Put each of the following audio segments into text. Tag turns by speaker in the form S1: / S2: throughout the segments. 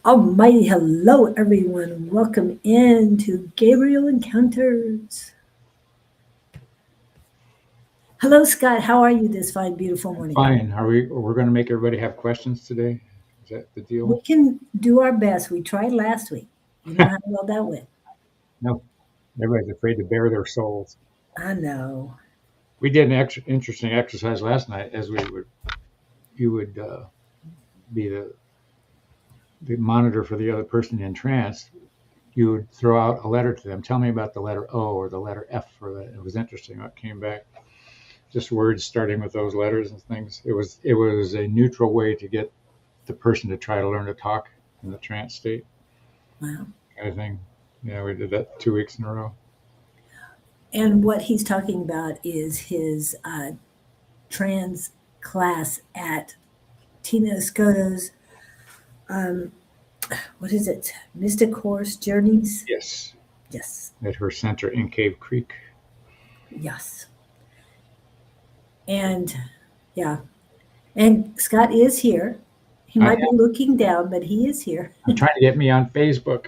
S1: Almighty hello, everyone. Welcome in to Gabriel Encounters. Hello, Scott. How are you this fine, beautiful morning?
S2: Fine. We're going to make everybody have questions today? Is that the
S1: We
S2: deal?
S1: can do our best. We tried last week. You know how well that went.
S2: No. Everybody's afraid to bare their souls.
S1: I know.
S2: We did an interesting exercise last night as you would be the monitor for the other person in trance. You would throw out a letter to them. Tell me about the letter O or the letter F for that. It was interesting what came back. Just words starting with those letters and things. It was a neutral way to get the person to try to learn to talk in the trance state.
S1: Wow.
S2: Kind of thing. Yeah, we did that 2 weeks in a row.
S1: And what he's talking about is his trans class at Tina Escoto's, um, what is it? Mystic Horse Journeys?
S2: Yes,
S1: Yes.
S2: at her center in Cave Creek.
S1: Yes. And yeah. And Scott is here. He
S2: I
S1: might be looking down, but he is here.
S2: am trying to get me on Facebook.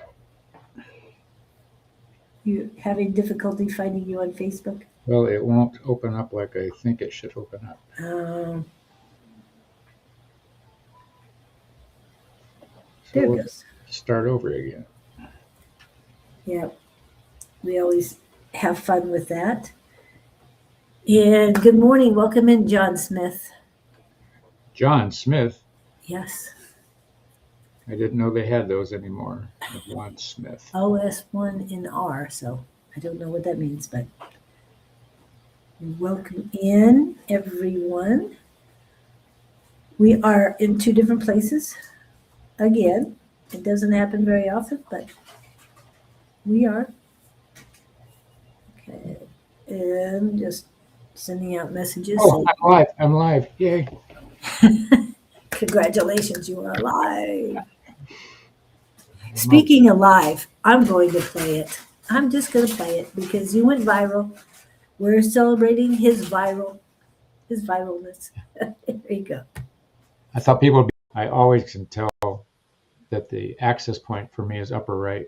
S1: You having difficulty finding you on Facebook?
S2: Well, it won't open up like I think it should open up.
S1: Um,
S2: So
S1: there it
S2: we'll
S1: goes.
S2: start over again.
S1: Yeah, we always have fun with that. And good morning. Welcome in, John Smith.
S2: John Smith.
S1: Yes,
S2: I didn't know they had those anymore. John Smith.
S1: OS1 in R. So I don't know what that means, but welcome in, everyone. We are in two different places again. It doesn't happen very often, but we are. Okay. And just sending out messages.
S2: Oh, I'm live. I'm live. Yay.
S1: Congratulations, you are alive. Speaking of live, I'm going to play it. I'm just going to play it because you went viral. We're celebrating his viralness. There you go.
S2: I thought people would be, I always can tell that the access point for me is upper right.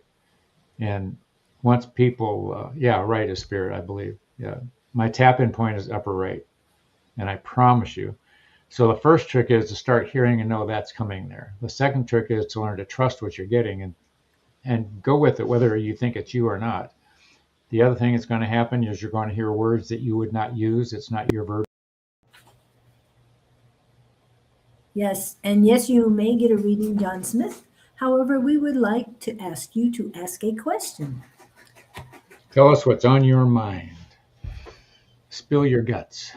S2: And once people, right is spirit, I believe. Yeah. My tap in point is upper right. And I promise you. So the first trick is to start hearing and know that's coming there. The second trick is to learn to trust what you're getting and go with it, whether you think it's you or not. The other thing that's going to happen is you're going to hear words that you would not use. It's not your verb.
S1: Yes, and yes, you may get a reading, John Smith. However, we would like to ask you to ask a question.
S2: Tell us what's on your mind. Spill your guts.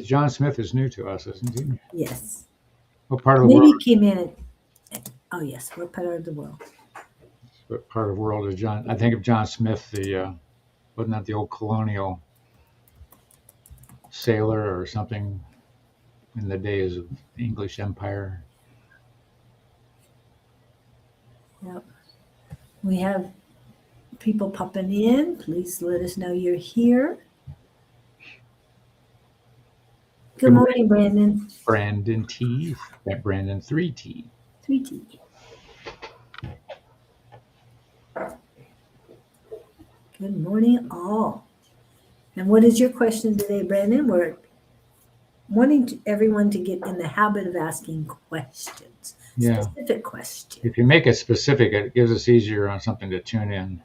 S2: John Smith is new to us, isn't he?
S1: Yes.
S2: What part of the
S1: Maybe
S2: world?
S1: he came in oh yes, what part of the world?
S2: What part of the world is John? I think of John Smith, wasn't that the old colonial sailor or something in the days of the English Empire?
S1: Yep. We have people popping in. Please let us know you're here. Good morning, Brandon.
S2: Brandon T. Brandon 3T.
S1: 3T. Good morning, all. And what is your question today, Brandon? We're wanting everyone to get in the habit of asking questions, specific questions.
S2: If you make it specific, it gives us easier on something to tune in.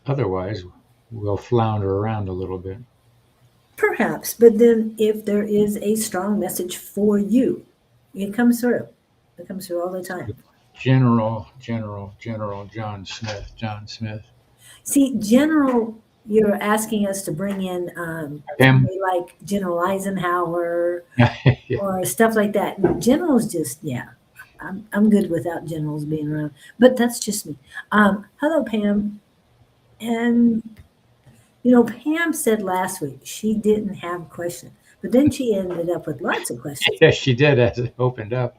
S2: Otherwise, we'll flounder around a little bit.
S1: Perhaps, but then if there is a strong message for you, it comes through. It comes through all the time.
S2: General John Smith.
S1: See, General, you're asking us to bring in like General Eisenhower or stuff like that. Generals just, I'm good without generals being around, but that's just me. Hello, Pam. And, Pam said last week she didn't have a question, but then she ended up with lots of questions.
S2: Yes, she did as it opened up.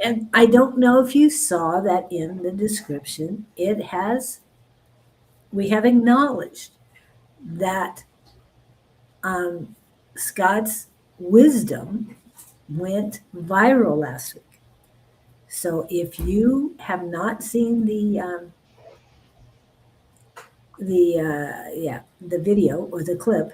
S1: And I don't know if you saw that in the description. We have acknowledged that Scott's wisdom went viral last week. So if you have not seen the video or the clip,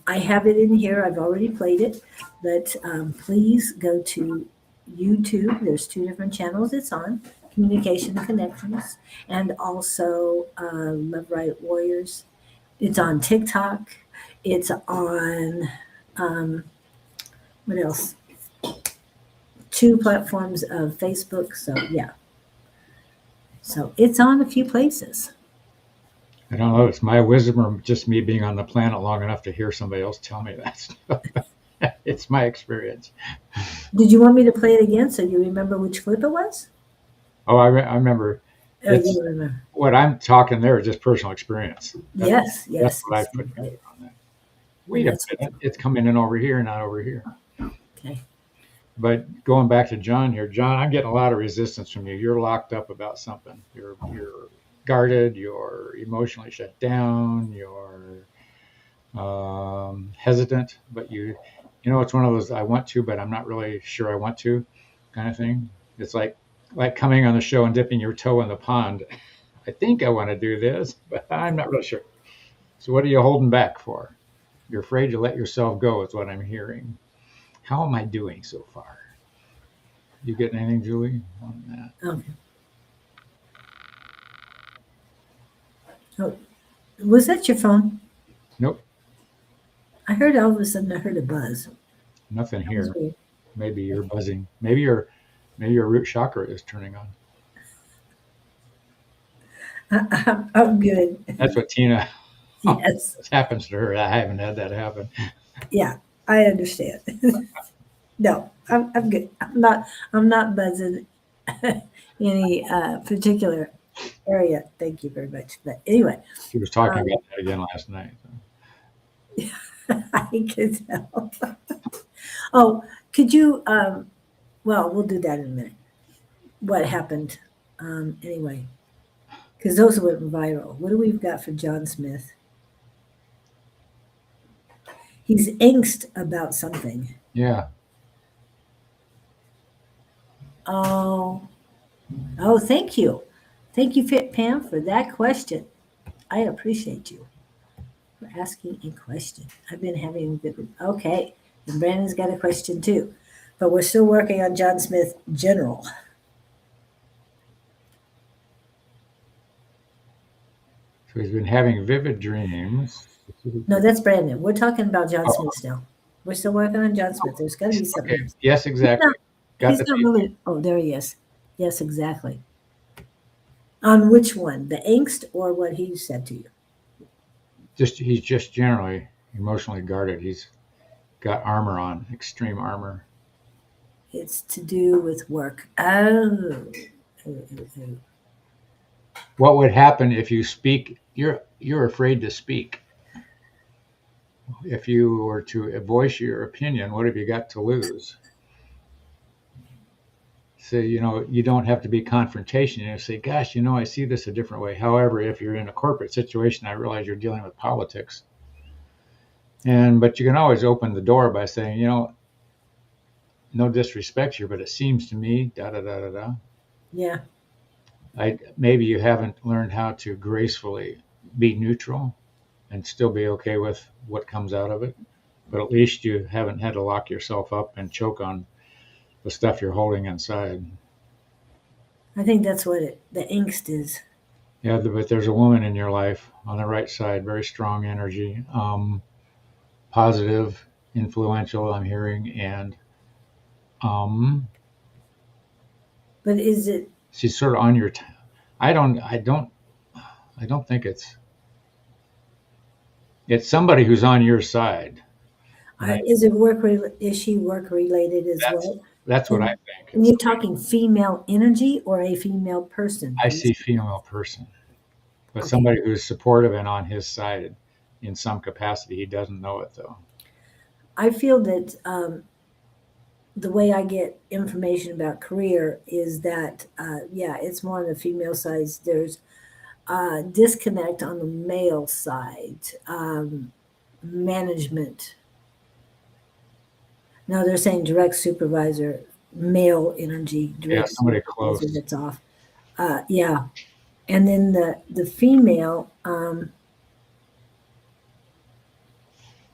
S1: I have it in here. I've already played it, but please go to YouTube. There's two different channels it's on: Communication Connections, and also Love Right Warriors. It's on TikTok. It's on what else? Two platforms of Facebook. So yeah. So it's on a few places.
S2: I don't know if it's my wisdom or just me being on the planet long enough to hear somebody else tell me that stuff. It's my experience.
S1: Did you want me to play it again so you remember which clip it was?
S2: Oh, I remember.
S1: Oh, you remember.
S2: What I'm talking there is just personal experience.
S1: Yes.
S2: That's what I put on that. Wait a minute, it's coming in over here, not over here.
S1: Okay.
S2: But going back to John here, John, I'm getting a lot of resistance from you. You're locked up about something. You're guarded. You're emotionally shut down. You're hesitant. But it's one of those I want to, but I'm not really sure I want to, kind of thing. It's like coming on the show and dipping your toe in the pond. I think I want to do this, but I'm not really sure. So what are you holding back for? You're afraid to let yourself go, is what I'm hearing. How am I doing so far? You getting anything, Julie, on that?
S1: Okay. Oh, was that your phone?
S2: Nope.
S1: I heard all of a sudden. I heard a buzz.
S2: Nothing here. Maybe you're buzzing. Maybe your root chakra is turning on.
S1: I'm good.
S2: That's what Tina.
S1: Yes.
S2: It happens to her. I haven't had that happen.
S1: Yeah, I understand. No, I'm good. I'm not buzzing any particular area. Thank you very much. But anyway,
S2: She was talking about that again last night. So.
S1: I could tell. Oh, could you? Well, we'll do that in a minute. What happened? Anyway, because those went viral. What do we've got for John Smith? He's angst about something.
S2: Yeah.
S1: Oh, thank you. Thank you, Pam, for that question. I appreciate you for asking a question. I've been having good. Okay, and Brandon's got a question too, but we're still working on John Smith general.
S2: So he's been having vivid dreams.
S1: No, that's Brandon. We're talking about John Smith still. We're still working on John Smith. There's got to be something.
S2: Okay. Yes, exactly.
S1: He's not really. Oh, there he is. Yes, exactly. On which one? The angst or what he said to you?
S2: He's just generally emotionally guarded. He's got armor on, extreme armor.
S1: It's to do with work. Oh.
S2: What would happen if you speak? You're afraid to speak. If you were to voice your opinion, what have you got to lose? So, you don't have to be confrontation. You say, gosh, I see this a different way. However, if you're in a corporate situation, I realize you're dealing with politics. But you can always open the door by saying, no disrespect here, but it seems to me, da-da-da-da-da.
S1: Yeah.
S2: Maybe you haven't learned how to gracefully be neutral and still be okay with what comes out of it. But at least you haven't had to lock yourself up and choke on the stuff you're holding inside.
S1: I think that's what the angst is.
S2: Yeah, but there's a woman in your life on the right side, very strong energy, positive, influential, I'm hearing, and
S1: but is it?
S2: She's sort of on your. I don't think it's somebody who's on your side.
S1: Is it work? Is she work related as well?
S2: That's what I think.
S1: And you're talking female energy or a female person?
S2: I see female person, but somebody who's supportive and on his side in some capacity. He doesn't know it though.
S1: I feel that the way I get information about career is that, it's more on the female side. There's disconnect on the male side, management. No, they're saying direct supervisor, male energy,
S2: Yeah,
S1: direct
S2: somebody
S1: supervisor
S2: close.
S1: that's off. Yeah. And then the female,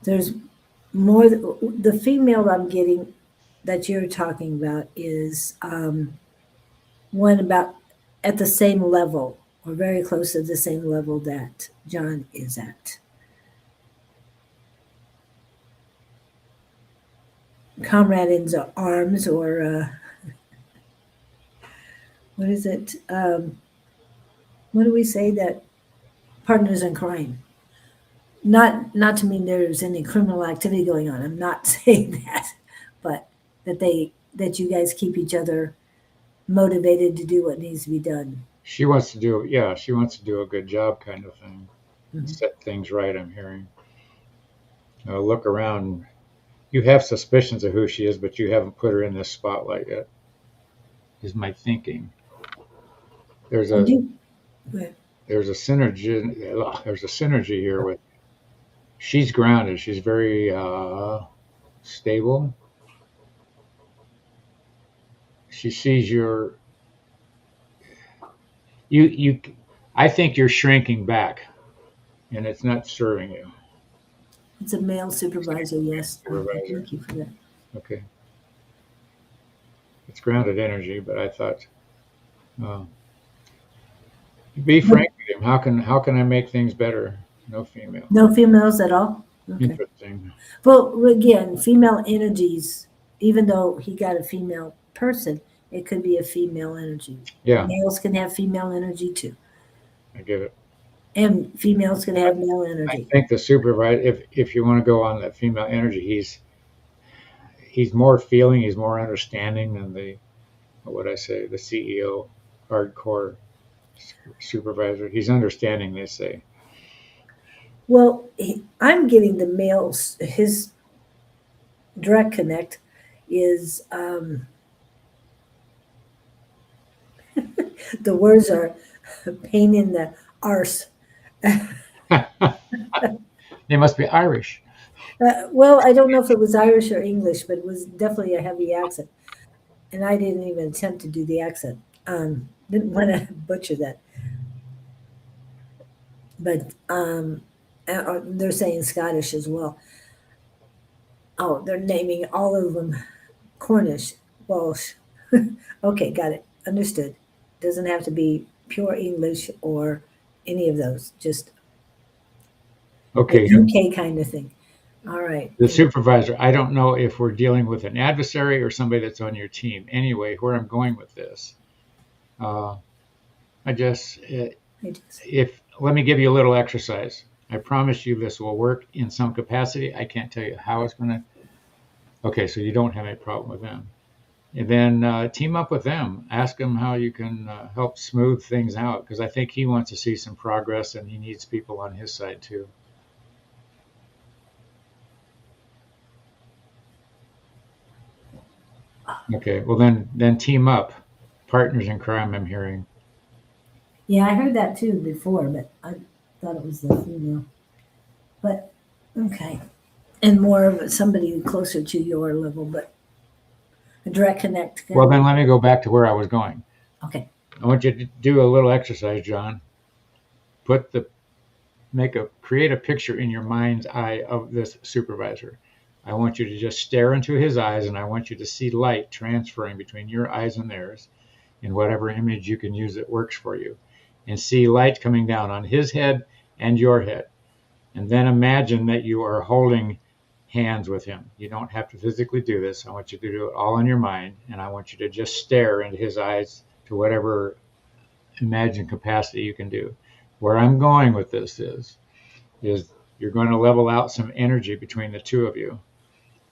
S1: there's more, the female I'm getting that you're talking about is one about at the same level or very close to the same level that John is at. Comrade in arms, or what is it? What do we say that partners in crime? Not to mean there's any criminal activity going on. I'm not saying that, but that you guys keep each other motivated to do what needs to be done.
S2: She wants to do, yeah, she wants to do a good job kind of thing.
S1: Mhm.
S2: Set things right, I'm hearing. Look around. You have suspicions of who she is, but you haven't put her in this spotlight yet, is my thinking. There's
S1: I
S2: a
S1: do.
S2: there's a synergy there's a synergy here with she's grounded. She's very stable. She sees you I think you're shrinking back and it's not serving you.
S1: It's a male supervisor, yes. Okay,
S2: Supervisor.
S1: thank you for that.
S2: Okay. It's grounded energy, but I thought uh, be
S1: No,
S2: frank with him. How can I make things better? No female.
S1: no females at all? Okay.
S2: Interesting.
S1: Well, again, female energies, even though he got a female person, it could be a female energy.
S2: Yeah,
S1: Males can have female energy too,
S2: I get it.
S1: and females can
S2: I,
S1: have male
S2: I
S1: energy.
S2: think the supervisor, if you want to go on that female energy, he's more feeling, he's more understanding than the what would I say, the CEO, hardcore supervisor. He's understanding. They say.
S1: Well, I'm getting the males, his direct connect is, the words are pain in the arse.
S2: They must be Irish.
S1: Well, I don't know if it was Irish or English, but it was definitely a heavy accent. And I didn't even attempt to do the accent. Didn't want to butcher that. But they're saying Scottish as well. Oh, they're naming all of them Cornish, Welsh. Okay, got it. Understood. Doesn't have to be pure English or any of those. Just a
S2: Okay,
S1: UK kind of thing. All right.
S2: the supervisor. I don't know if we're dealing with an adversary or somebody that's on your team. Anyway, where I'm going with this, uh, I just if let me give you a little exercise. I promise you this will work in some capacity. I can't tell you how it's going to. Okay, so you don't have any problem with them. And then team up with them. Ask them how you can help smooth things out because I think he wants to see some progress and he needs people on his side too. Okay, well then team up, partners in crime. I'm hearing.
S1: Yeah, I heard that too before, but I thought it was the female. But okay. And more of somebody closer to your level, but a direct connect.
S2: Well, then let me go back to where I was going.
S1: Okay.
S2: I want you to do a little exercise, John. Put the create a picture in your mind's eye of this supervisor. I want you to just stare into his eyes and I want you to see light transferring between your eyes and theirs in whatever image you can use that works for you. And see light coming down on his head and your head. And then imagine that you are holding hands with him. You don't have to physically do this. I want you to do it all in your mind. And I want you to just stare into his eyes to whatever imagined capacity you can do. Where I'm going with this is you're going to level out some energy between the two of you.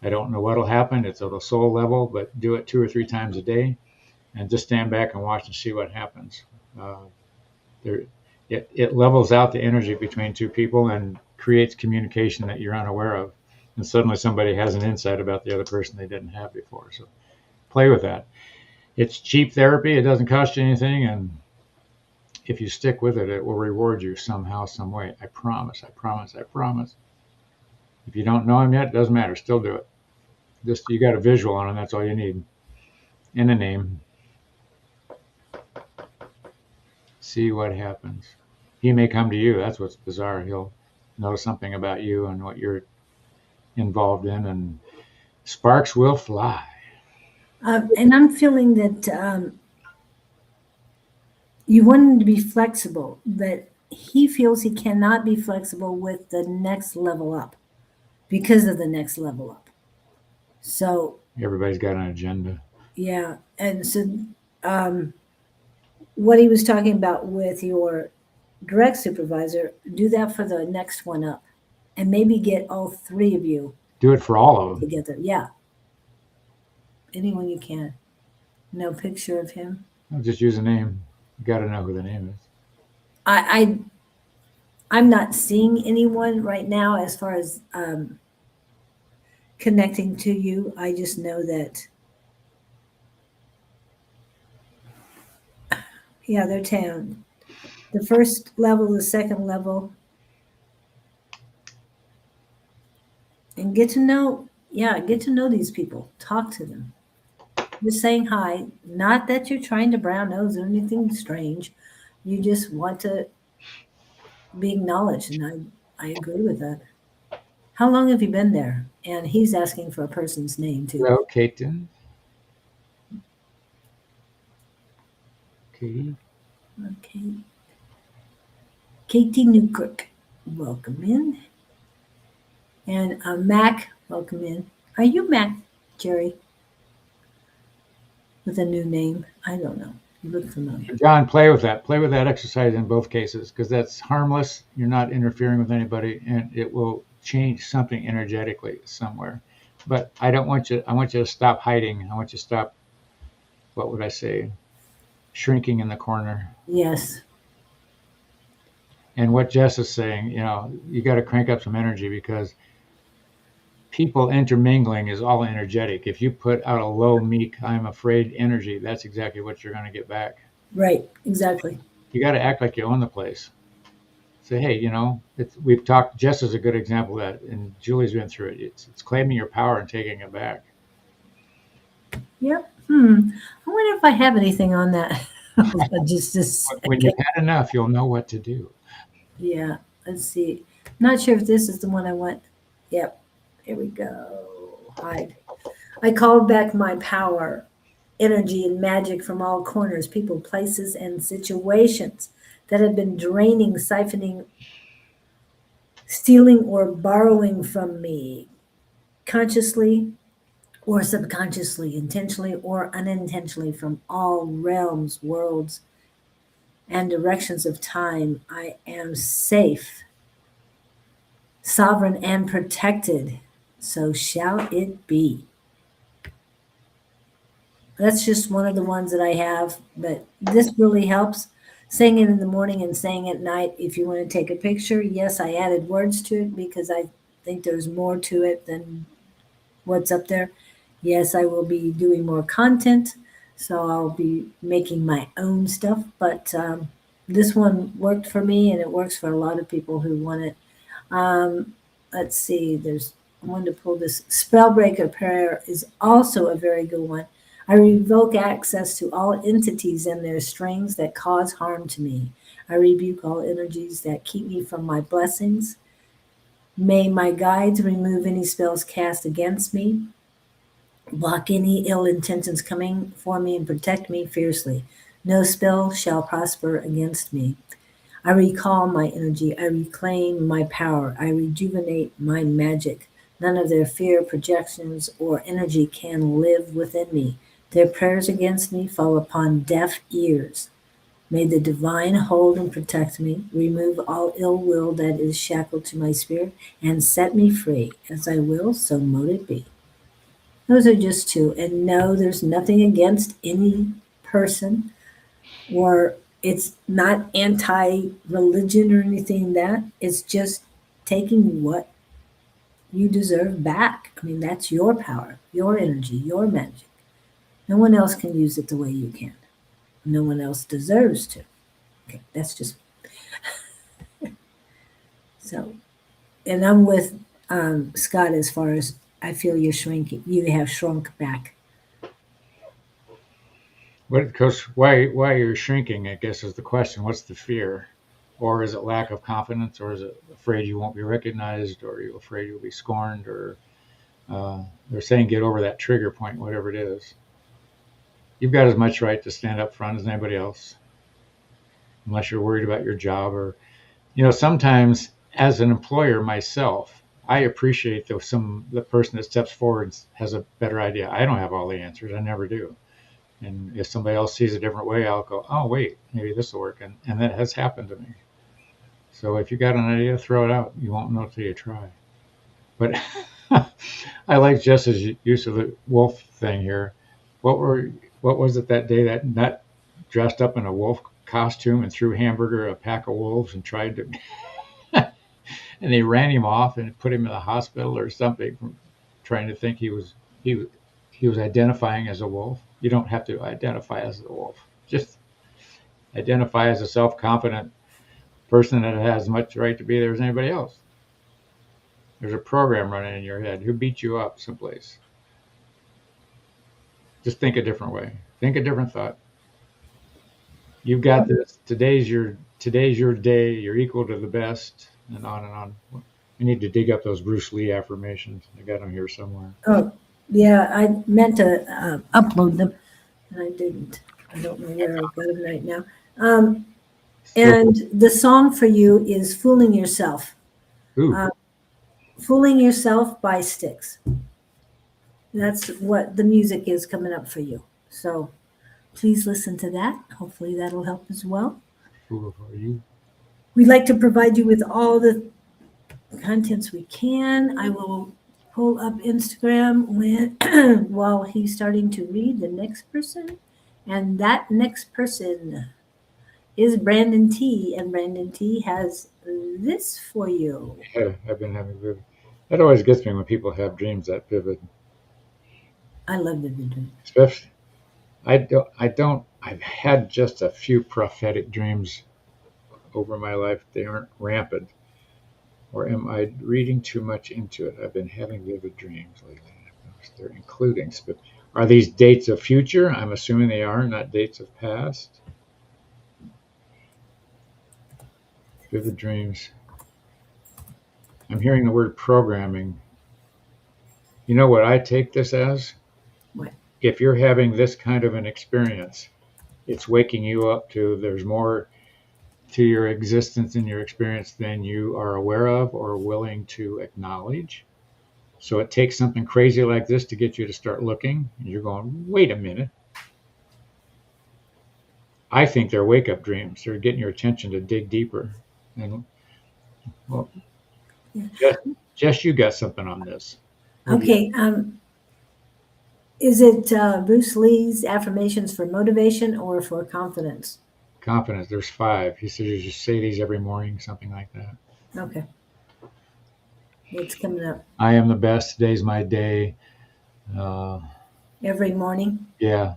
S2: I don't know what'll happen. It's at a soul level, but do it 2 or 3 times a day and just stand back and watch and see what happens. There, it levels out the energy between two people and creates communication that you're unaware of. And suddenly somebody has an insight about the other person they didn't have before. So play with that. It's cheap therapy. It doesn't cost you anything. And if you stick with it, it will reward you somehow, some way. I promise, I promise, I promise. If you don't know him yet, it doesn't matter. Still do it. Just you got a visual on him. That's all you need, and a name. See what happens. He may come to you. That's what's bizarre. He'll know something about you and what you're involved in, and sparks will fly.
S1: And I'm feeling that you want him to be flexible, but he feels he cannot be flexible with the next level up because of the next level up. So
S2: Everybody's got an agenda.
S1: yeah, and so what he was talking about with your direct supervisor, do that for the next one up, and maybe get all three of you
S2: Do it for all of them.
S1: together. Yeah, anyone you can. No picture of him.
S2: I'll just use a name. You got to know who the name is.
S1: I'm not seeing anyone right now as far as connecting to you. I just know that, yeah, they're town. The first level, the second level, and get to know, yeah, get to know these people. Talk to them. Just saying hi. Not that you're trying to brown nose or anything strange. You just want to be acknowledged, and I agree with that. How long have you been there? And he's asking for a person's name too.
S2: Hello, Katie. Katie.
S1: Okay. Katie Newkirk, welcome in. And Mac, welcome in. Are you Mac, Jerry? With a new name? I don't know. You look familiar.
S2: John, play with that. Play with that exercise in both cases because that's harmless. You're not interfering with anybody, and it will change something energetically somewhere. But I don't want you. I want you to stop hiding. I want you to stop. What would I say? Shrinking in the corner.
S1: Yes.
S2: And what Jess is saying, you got to crank up some energy because people intermingling is all energetic. If you put out a low, meek, I'm afraid energy, that's exactly what you're going to get back.
S1: Right, exactly.
S2: You got to act like you own the place. Say, hey, we've talked. Jess is a good example of that, and Julie's been through it. It's claiming your power and taking it back.
S1: Yep. I wonder if I have anything on that. just
S2: when you've had enough, you'll know what to do.
S1: Yeah. Let's see. Not sure if this is the one I want. Yep. Here we go. Hide. I called back my power, energy, and magic from all corners, people, places, and situations that have been draining, siphoning, stealing, or borrowing from me, consciously or subconsciously, intentionally or unintentionally, from all realms, worlds, and directions of time. I am safe, sovereign, and protected. So shall it be. That's just one of the ones that I have, but this really helps. Saying it in the morning and saying it at night. If you want to take a picture, yes, I added words to it because I think there's more to it than what's up there. Yes, I will be doing more content, so I'll be making my own stuff. But this one worked for me, and it works for a lot of people who want it. Let's see. There's one to pull this. Spellbreaker prayer is also a very good one. I revoke access to all entities and their strings that cause harm to me. I rebuke all energies that keep me from my blessings. May my guides remove any spells cast against me, block any ill intentions coming for me, and protect me fiercely. No spell shall prosper against me. I recall my energy. I reclaim my power. I rejuvenate my magic. None of their fear, projections, or energy can live within me. Their prayers against me fall upon deaf ears. May the divine hold and protect me, remove all ill will that is shackled to my spirit, and set me free. As I will, so mote it be. Those are just two. And no, there's nothing against any person, or it's not anti-religion or anything that. It's just taking what you deserve back. I mean, that's your power, your energy, your magic. No one else can use it the way you can. No one else deserves to. Okay, that's just so. And I'm with Scott as far as I feel you're shrinking. You have shrunk back.
S2: Because why you're shrinking, I guess, is the question. What's the fear? Or is it lack of confidence? Or is it afraid you won't be recognized? Or are you afraid you'll be scorned? Or they're saying get over that trigger point, whatever it is. You've got as much right to stand up front as anybody else, unless you're worried about your job. Or, sometimes as an employer myself, I appreciate the person that steps forward has a better idea. I don't have all the answers. I never do. And if somebody else sees a different way, I'll go, oh, wait, maybe this will work. And that has happened to me. So if you got an idea, throw it out. You won't know till you try. But I like Jess's use of the wolf thing here. What was it that day that nut dressed up in a wolf costume and threw Hamburger a pack of wolves and tried to, and they ran him off and put him in the hospital or something from trying to think he was identifying as a wolf. You don't have to identify as a wolf. Just identify as a self-confident person that has as much right to be there as anybody else. There's a program running in your head. Who beat you up someplace? Just think a different way. Think a different thought. You've got this. Today's your day. You're equal to the best, and on and on. I need to dig up those Bruce Lee affirmations. I got them here somewhere.
S1: Oh, yeah, I meant to upload them, and I didn't. I don't know where I've got them right now. And the song for you is Fooling Yourself. Fooling Yourself by Styx. That's what the music is coming up for you. So please listen to that. Hopefully that'll help as well.
S2: Fool for you.
S1: We'd like to provide you with all the contents we can. I will pull up Instagram while he's starting to read the next person. And that next person is Brandon T. And Brandon T. has this for you.
S2: Yeah, I've been having vivid. That always gets me when people have dreams that vivid.
S1: I love vivid dreams.
S2: Especially, I've had just a few prophetic dreams over my life. They aren't rampant. Or am I reading too much into it? I've been having vivid dreams lately. They're including. Are these dates of future? I'm assuming they are, not dates of past. Vivid dreams. I'm hearing the word programming. You know what I take this as?
S1: What?
S2: If you're having this kind of an experience, it's waking you up to there's more to your existence and your experience than you are aware of or willing to acknowledge. So it takes something crazy like this to get you to start looking. And you're going, wait a minute. I think they're wake-up dreams. They're getting your attention to dig deeper. And well, Jess, you got something on this.
S1: Okay. Is it Bruce Lee's affirmations for motivation or for confidence?
S2: Confidence. There's 5. He says you just say these every morning, something like that.
S1: Okay. It's coming up.
S2: I am the best. Today's my day.
S1: Every morning?
S2: Yeah.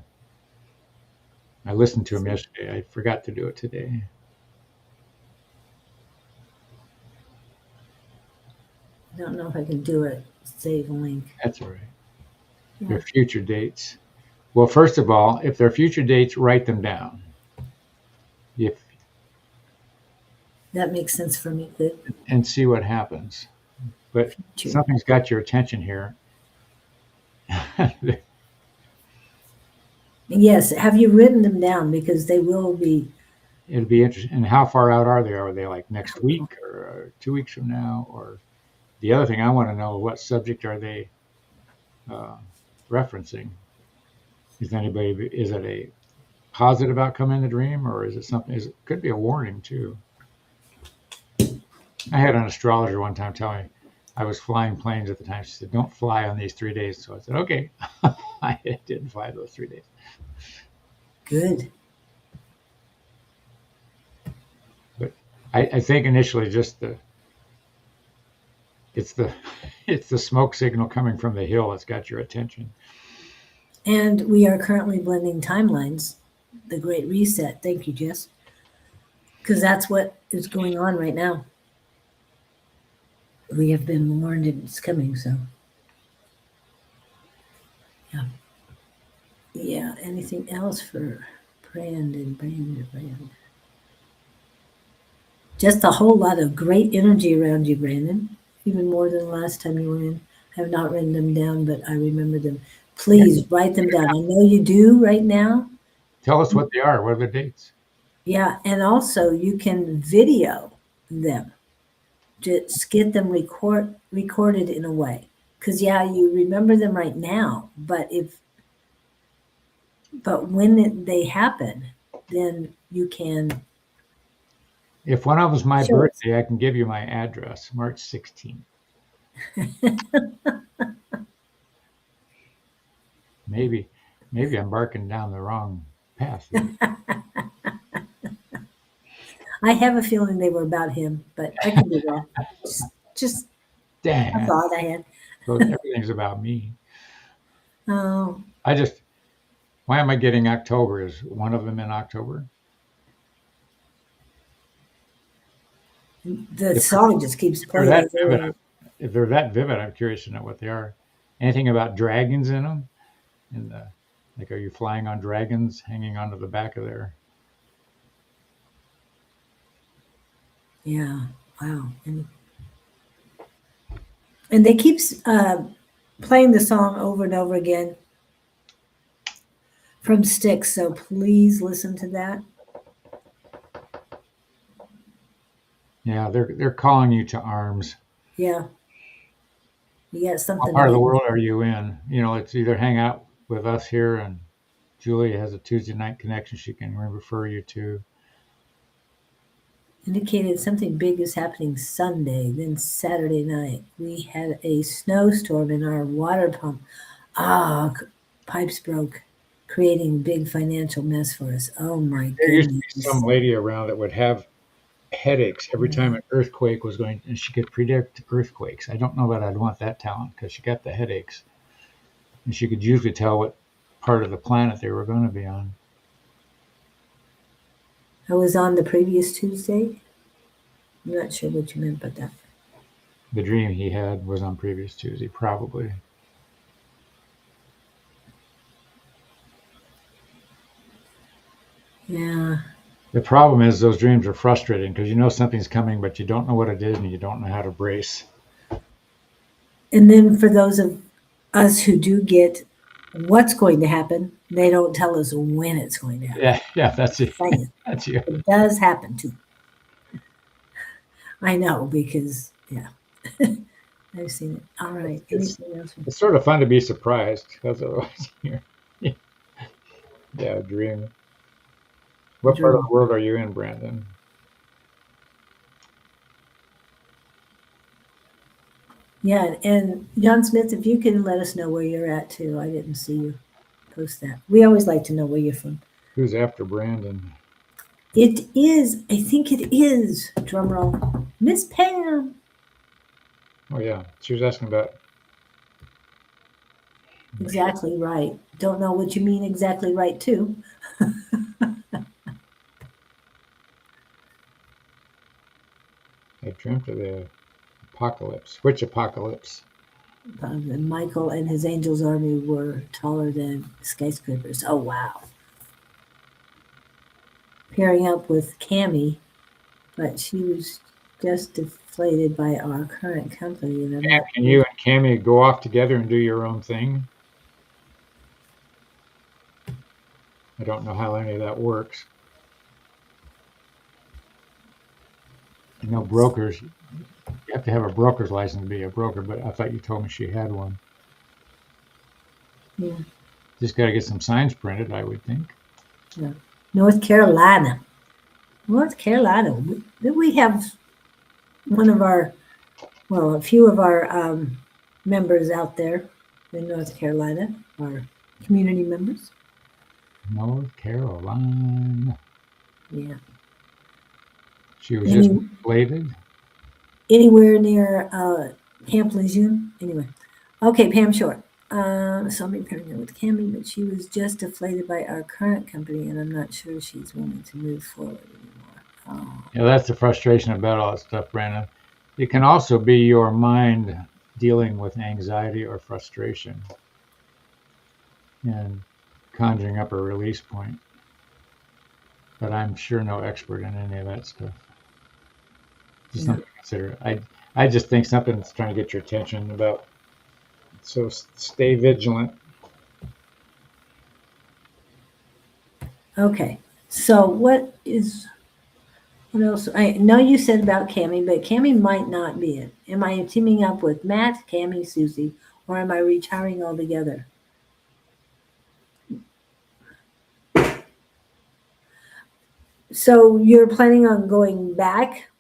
S2: I listened to him yesterday. I forgot to do it today.
S1: I don't know if I can do it. Save a link.
S2: That's all right.
S1: Yeah.
S2: Your future dates. Well, first of all, if they're future dates, write them down. If
S1: that makes sense for me. Good.
S2: And see what happens. But something's got your attention here.
S1: Yes. Have you written them down? Because they will be.
S2: It'll be interesting. And how far out are they? Are they like next week or 2 weeks from now? Or the other thing I want to know, what subject are they referencing? Is it a positive outcome in the dream, or is it something? It could be a warning too. I had an astrologer one time tell me I was flying planes at the time. She said, "Don't fly on these 3 days." So I said, "Okay." I didn't fly those 3 days.
S1: Good.
S2: But I think initially just it's the smoke signal coming from the hill that's got your attention.
S1: And we are currently blending timelines. The Great Reset. Thank you, Jess. Because that's what is going on right now. We have been warned it's coming, so. Yeah, anything else for Brandon? Just a whole lot of great energy around you, Brandon. Even more than the last time you were in. I have not written them down, but I remember them. Please write them down. I know you do right now.
S2: Tell us what they are. What are the dates?
S1: Yeah, and also you can video them. Just get them recorded in a way. Because yeah, you remember them right now, but when they happen, then you can
S2: If one of them's my
S1: show us.
S2: birthday, I can give you my address, March 16th. Maybe, maybe I'm barking down the wrong path there.
S1: I have a feeling they were about him, but I could be wrong. Just a
S2: Dang,
S1: thought I had.
S2: so everything's about me.
S1: Oh,
S2: I just, why am I getting October? Is one of them in October?
S1: the
S2: If
S1: song just keeps
S2: they're
S1: playing
S2: that
S1: over
S2: vivid,
S1: and
S2: if they're that vivid, I'm curious to know what they are. Anything about dragons in them? In the, like, are you flying on dragons hanging onto the back of there?
S1: yeah, wow. And they keep playing the song over and over again from Styx, so please listen to that.
S2: Yeah, they're calling you to arms.
S1: Yeah, you got
S2: What
S1: something to
S2: part of the
S1: get
S2: world are you in? You know, it's either hang out with us here, and Julia has a Tuesday night connection she can refer you to.
S1: indicated something big is happening Sunday, then Saturday night. We had a snowstorm in our water pump. Pipes broke, creating a big financial mess for us. Oh my
S2: There used to be some
S1: goodness.
S2: lady around that would have headaches every time an earthquake was going, and she could predict earthquakes. I don't know that I'd want that talent because she got the headaches, and she could usually tell what part of the planet they were going to be on.
S1: I was on the previous Tuesday. I'm not sure what you meant by that.
S2: The dream he had was on previous Tuesday, probably.
S1: Yeah.
S2: The problem is those dreams are frustrating because you know something's coming, but you don't know what it is and you don't know how to brace.
S1: And then for those of us who do get what's going to happen, they don't tell us when it's going to happen.
S2: Yeah, that's it.
S1: Saying
S2: That's you.
S1: it does happen too. I know because yeah, I've seen it. All right.
S2: It's
S1: Anything else?
S2: it's sort of fun to be surprised because otherwise you're yeah, dream. What part of
S1: Dream.
S2: the world are you in, Brandon?
S1: Yeah, and John Smith, if you can let us know where you're at too. I didn't see you post that. We always like to know where you're from.
S2: Who's after Brandon?
S1: It is, I think it is, drum roll, Miss Pam.
S2: Oh yeah, she was asking about.
S1: Exactly right. Don't know what you mean exactly right too.
S2: I dreamt of the apocalypse. Which apocalypse?
S1: And Michael and his angels army were taller than skyscrapers. Oh wow. Pairing up with Cammy, but she was just deflated by our current company, and I'm not
S2: Can you and Cammy go off together and do your own thing? I don't know how any of that works. I know brokers, you have to have a broker's license to be a broker, but I thought you told me she had one.
S1: Yeah.
S2: Just got to get some signs printed, I would think.
S1: Yeah. North Carolina. North Carolina. We have one of our, well, a few of our members out there in North Carolina, our community members.
S2: North Carolina.
S1: Yeah.
S2: She was just inflated.
S1: Anywhere near Camp Lejeune. Anyway. Okay, Pam Short. So I'm pairing her with Cammy, but she was just deflated by our current company, and I'm not sure she's willing to move forward anymore. Oh.
S2: Yeah, that's the frustration about all that stuff, Brandon. It can also be your mind dealing with anxiety or frustration. And conjuring up a release point. But I'm sure no expert in any of that stuff. Just something to consider. I just think something's trying to get your attention about. So stay vigilant.
S1: Okay. So what else? I know you said about Cami, but Cami might not be it. Am I teaming up with Matt, Cami, Susie, or am I retiring altogether? So you're planning on going back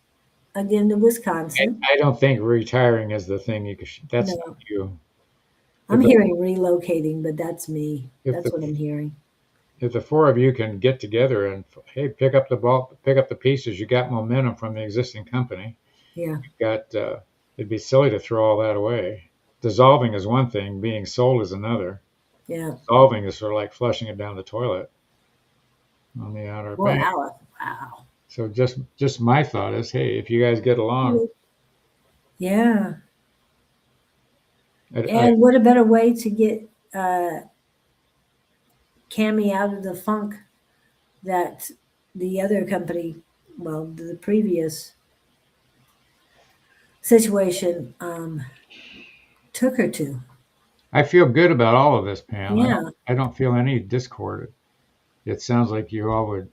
S1: again to Wisconsin?
S2: I don't think retiring is the thing you could. That's
S1: No.
S2: not you.
S1: I'm hearing relocating, but that's me.
S2: If
S1: That's what I'm hearing.
S2: If the four of you can get together and hey, pick up the pieces, you got momentum from the existing company.
S1: Yeah.
S2: You got. It'd be silly to throw all that away. Dissolving is one thing. Being sold is another.
S1: Yeah.
S2: Dissolving is sort of like flushing it down the toilet on the outer bank.
S1: Wow.
S2: So just my thought is, hey, if you guys get along,
S1: yeah. And what a better way to get Cami out of the funk that the other company, well, the previous situation took her to.
S2: I feel good about all of this, Pam.
S1: Yeah.
S2: I don't feel any discord. It sounds like you all would.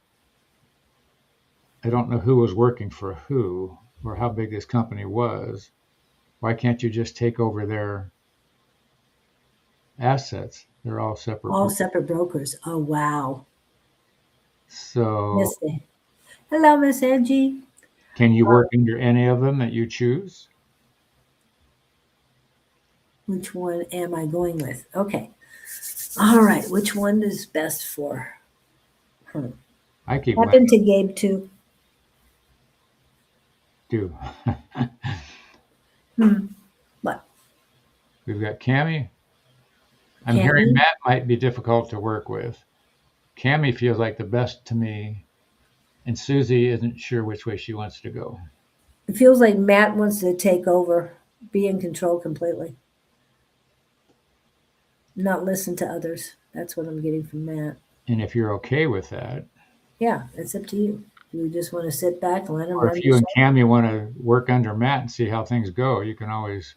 S2: I don't know who was working for who or how big this company was. Why can't you just take over their assets? They're all separate.
S1: All separate brokers. Oh, wow.
S2: So,
S1: hello, Miss Angie.
S2: Can you work under any of them that you choose?
S1: Which one am I going with? Okay. All right. Which one is best for her?
S2: I keep
S1: happened to Gabe too.
S2: Do.
S1: What?
S2: We've got Cami. I'm hearing Matt might be difficult to work with. Cami feels like the best to me, and Susie isn't sure which way she wants to go.
S1: It feels like Matt wants to take over, be in control completely, not listen to others. That's what I'm getting from Matt.
S2: And if you're okay with that,
S1: yeah, it's up to you. You just want to sit back and let him.
S2: Or if you and Cami want to work under Matt and see how things go, you can always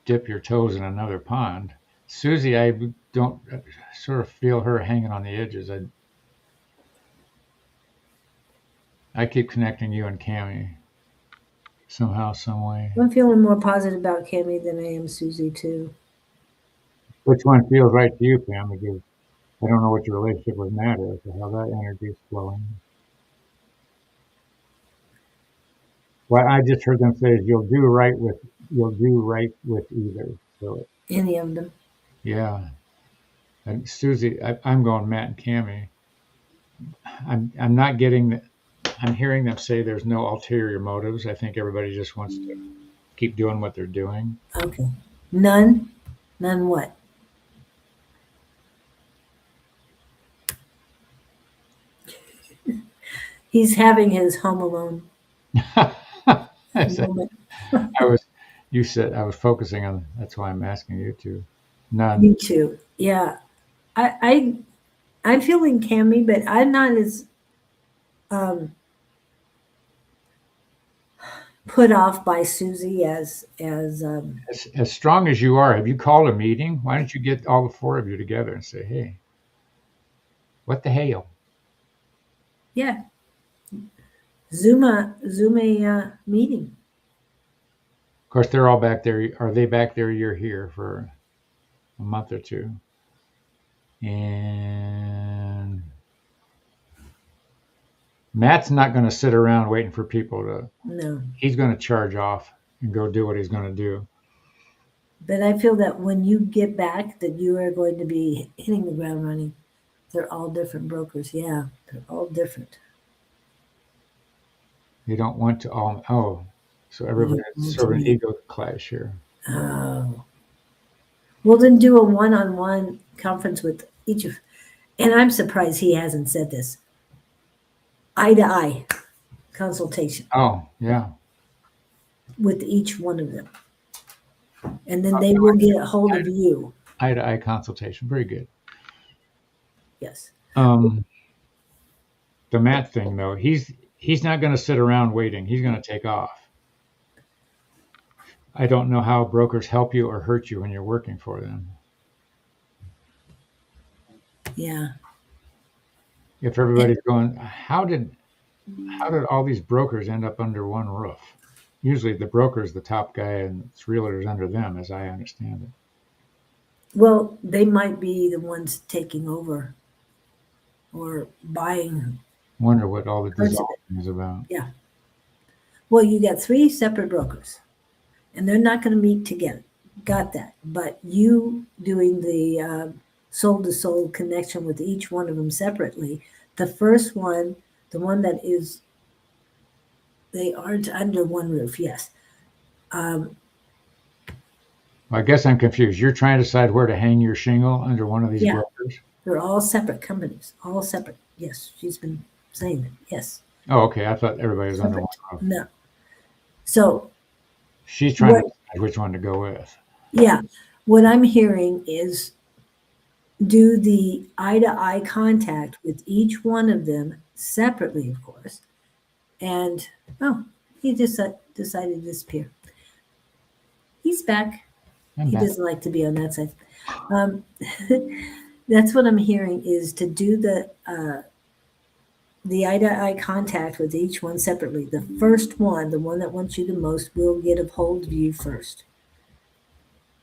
S2: dip your toes in another pond. Susie, I don't sort of feel her hanging on the edges. I keep connecting you and Cami somehow, some way.
S1: I'm feeling more positive about Cami than I am Susie too.
S2: Which one feels right to you, Pam? Because I don't know what your relationship with Matt is or how that energy is flowing. What I just heard them say is you'll do right with either. So
S1: any of them.
S2: Yeah. And Susie, I'm going Matt and Cami. I'm not getting. I'm hearing them say there's no ulterior motives. I think everybody just wants to keep doing what they're doing.
S1: Okay. None what? He's having his home alone.
S2: You said I was focusing on. That's why I'm asking you to. None.
S1: Me too. Yeah, I'm feeling Cami, but I'm not as put off by Susie as
S2: strong as you are. Have you called a meeting? Why don't you get all the four of you together and say, "Hey, what the hell?"
S1: Yeah. Zoom a meeting.
S2: Of course, they're all back there. Are they back there? You're here for a month or two. And Matt's not going to sit around waiting for people to.
S1: No.
S2: He's going to charge off and go do what he's going to do.
S1: But I feel that when you get back, that you are going to be hitting the ground running. They're all different brokers. Yeah, they're all different.
S2: You don't want to all. Oh, so everybody has sort of an ego clash here.
S1: Oh. Well, then do a one-on-one conference with each of, and I'm surprised he hasn't said this. Eye-to-eye consultation.
S2: Oh, yeah.
S1: With each one of them. And then they will get a hold of you.
S2: Eye-to-eye consultation. Very good.
S1: Yes.
S2: The Matt thing, though, he's not going to sit around waiting. He's going to take off. I don't know how brokers help you or hurt you when you're working for them.
S1: Yeah.
S2: If everybody's going, how did all these brokers end up under one roof? Usually the broker is the top guy and it's realtors under them, as I understand it.
S1: Well, they might be the ones taking over or buying.
S2: Wonder what all the
S1: Parts of
S2: dissolving is about.
S1: Yeah. Well, you got 3 separate brokers, and they're not going to meet together. Got that. But you doing the soul-to-soul connection with each one of them separately, the first one, the one that is, they aren't under one roof, yes.
S2: Well, I guess I'm confused. You're trying to decide where to hang your shingle under one of these
S1: Yeah.
S2: brokers?
S1: They're all separate companies, all separate. Yes, she's been saying that. Yes.
S2: Oh, okay. I thought everybody was under one roof.
S1: No. So
S2: She's trying to decide which one to go with.
S1: yeah, what I'm hearing is do the eye-to-eye contact with each one of them separately, of course. And he just decided to disappear. He's back. He doesn't like to be on that side. That's what I'm hearing is to do the eye-to-eye contact with each one separately. The first one, the one that wants you the most, will get a hold of you first.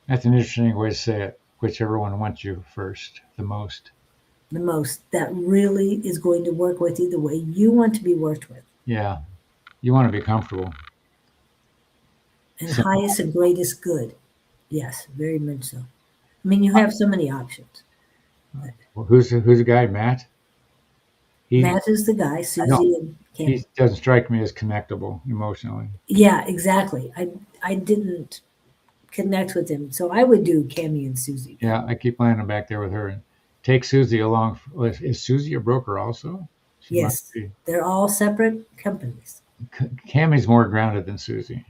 S2: That's an interesting way to say it. Whichever one wants you first, the most.
S1: The most. That really is going to work with you the way you want to be worked with.
S2: Yeah. You want to be comfortable.
S1: And highest and greatest good. Yes, very much so. I mean, you have so many options.
S2: Well, who's the guy, Matt?
S1: Matt is the guy, Susie and Cam.
S2: He doesn't strike me as connectable emotionally.
S1: Yeah, exactly. I didn't connect with him, so I would do Cammy and Susie.
S2: Yeah, I keep landing back there with her and take Susie along. Is Susie a broker also?
S1: Yes, they're all separate companies.
S2: Cammy's more grounded than Susie.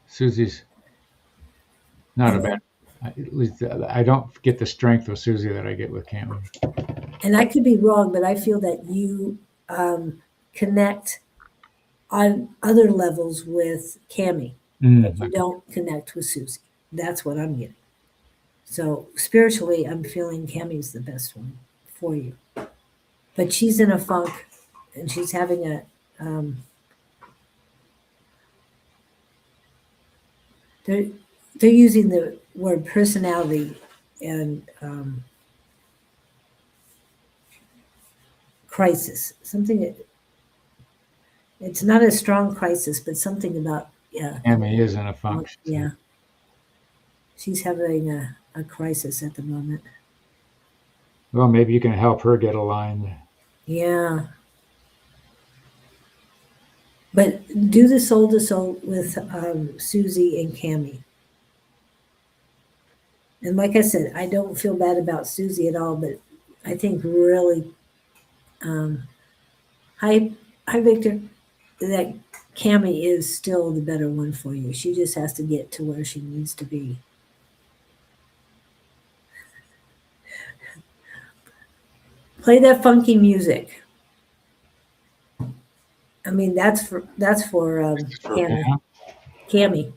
S2: Susie's not a bad. At least I don't get the strength of Susie that I get with Cammy.
S1: And I could be wrong, but I feel that you connect on other levels with Cammy, but you don't connect with Susie. That's what I'm getting. So spiritually, I'm feeling Cammy's the best one for you. But she's in a funk, and she's having a they're using the word personality and crisis. Something. It's not a strong crisis, but something about
S2: Cammy is in a funk.
S1: Yeah. She's having a crisis at the moment.
S2: Well, maybe you can help her get aligned.
S1: Yeah. But do the soul to soul with Susie and Cammy. And like I said, I don't feel bad about Susie at all, but I think really, hi Victor, that Cammy is still the better one for you. She just has to get to where she needs to be. Play that funky music. I mean, that's for Cammy.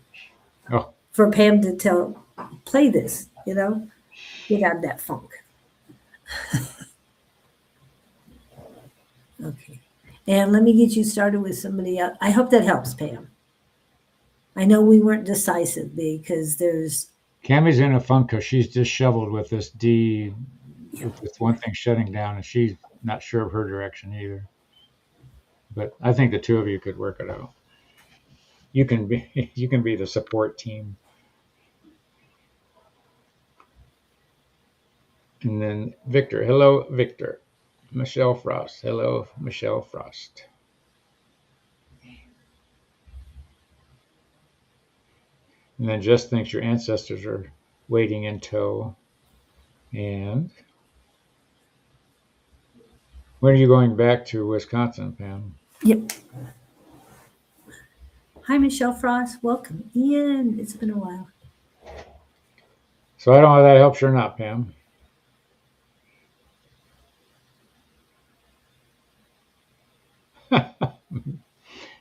S2: Oh.
S1: For Pam to play this, get out of that funk. Okay. And let me get you started with somebody else. I hope that helps, Pam. I know we weren't decisive because there's...
S2: Cammy's in a funk because she's disheveled with this with one thing shutting down, and she's not sure of her direction either. But I think the two of you could work it out. You can be the support team. And then Victor. Hello, Victor. Michelle Frost. Hello, Michelle Frost. And then Jess thinks your ancestors are waiting in tow. And when are you going back to Wisconsin, Pam?
S1: Yep. Hi, Michelle Frost. Welcome in. It's been a while.
S2: So I don't know if that helps you or not, Pam.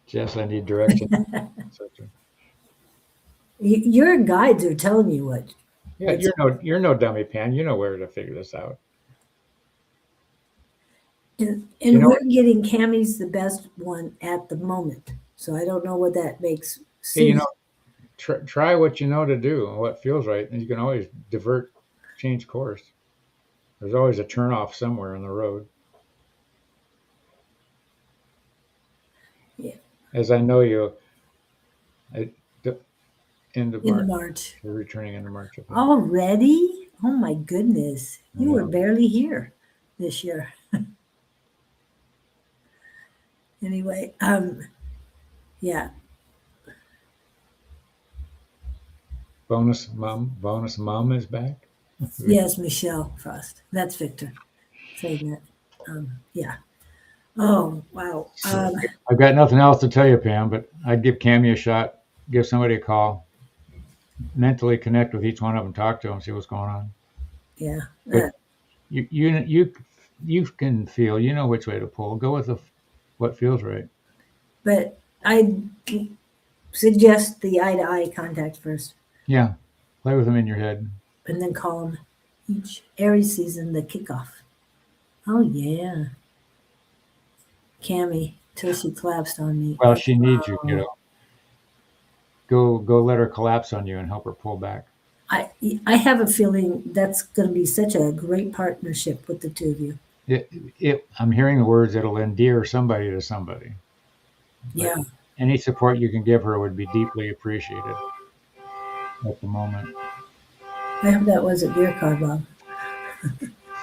S2: Jess, I need direction.
S1: Your guides are telling you what.
S2: Yeah, you're no dummy, Pam. You know where to figure this out.
S1: And
S2: You know,
S1: we're getting Cammie's the best one at the moment. So I don't know what that makes
S2: hey,
S1: Susie.
S2: try what you know to do and what feels right, and you can always change course. There's always a turnoff somewhere on the road.
S1: Yeah,
S2: As I know you, I, the end of
S1: in
S2: March.
S1: March.
S2: You're returning into March. I think.
S1: Already? Oh my goodness.
S2: I
S1: You were
S2: know.
S1: barely here this year. Anyway, yeah.
S2: Bonus mom is back.
S1: Yes, Michelle Frost. That's Victor saying that. Yeah. Oh, wow.
S2: So, I've got nothing else to tell you, Pam, but I'd give Cammie a shot, give somebody a call, mentally connect with each one of them, talk to them, see what's going on.
S1: Yeah.
S2: But you can feel, you know which way to pull. Go with what feels right.
S1: But I suggest the eye to eye contact first
S2: Yeah, play with them in your head.
S1: and then call them each Aries season, the kickoff. Oh, yeah. Cammie, till she collapsed on me.
S2: Well, she needs you,
S1: Oh,
S2: kiddo. Go let her collapse on you and help her pull back.
S1: I have a feeling that's going to be such a great partnership with the two of you.
S2: I'm hearing the words, it'll endear somebody to somebody. But
S1: Yeah.
S2: any support you can give her would be deeply appreciated at the moment.
S1: I hope that wasn't your car, Bob.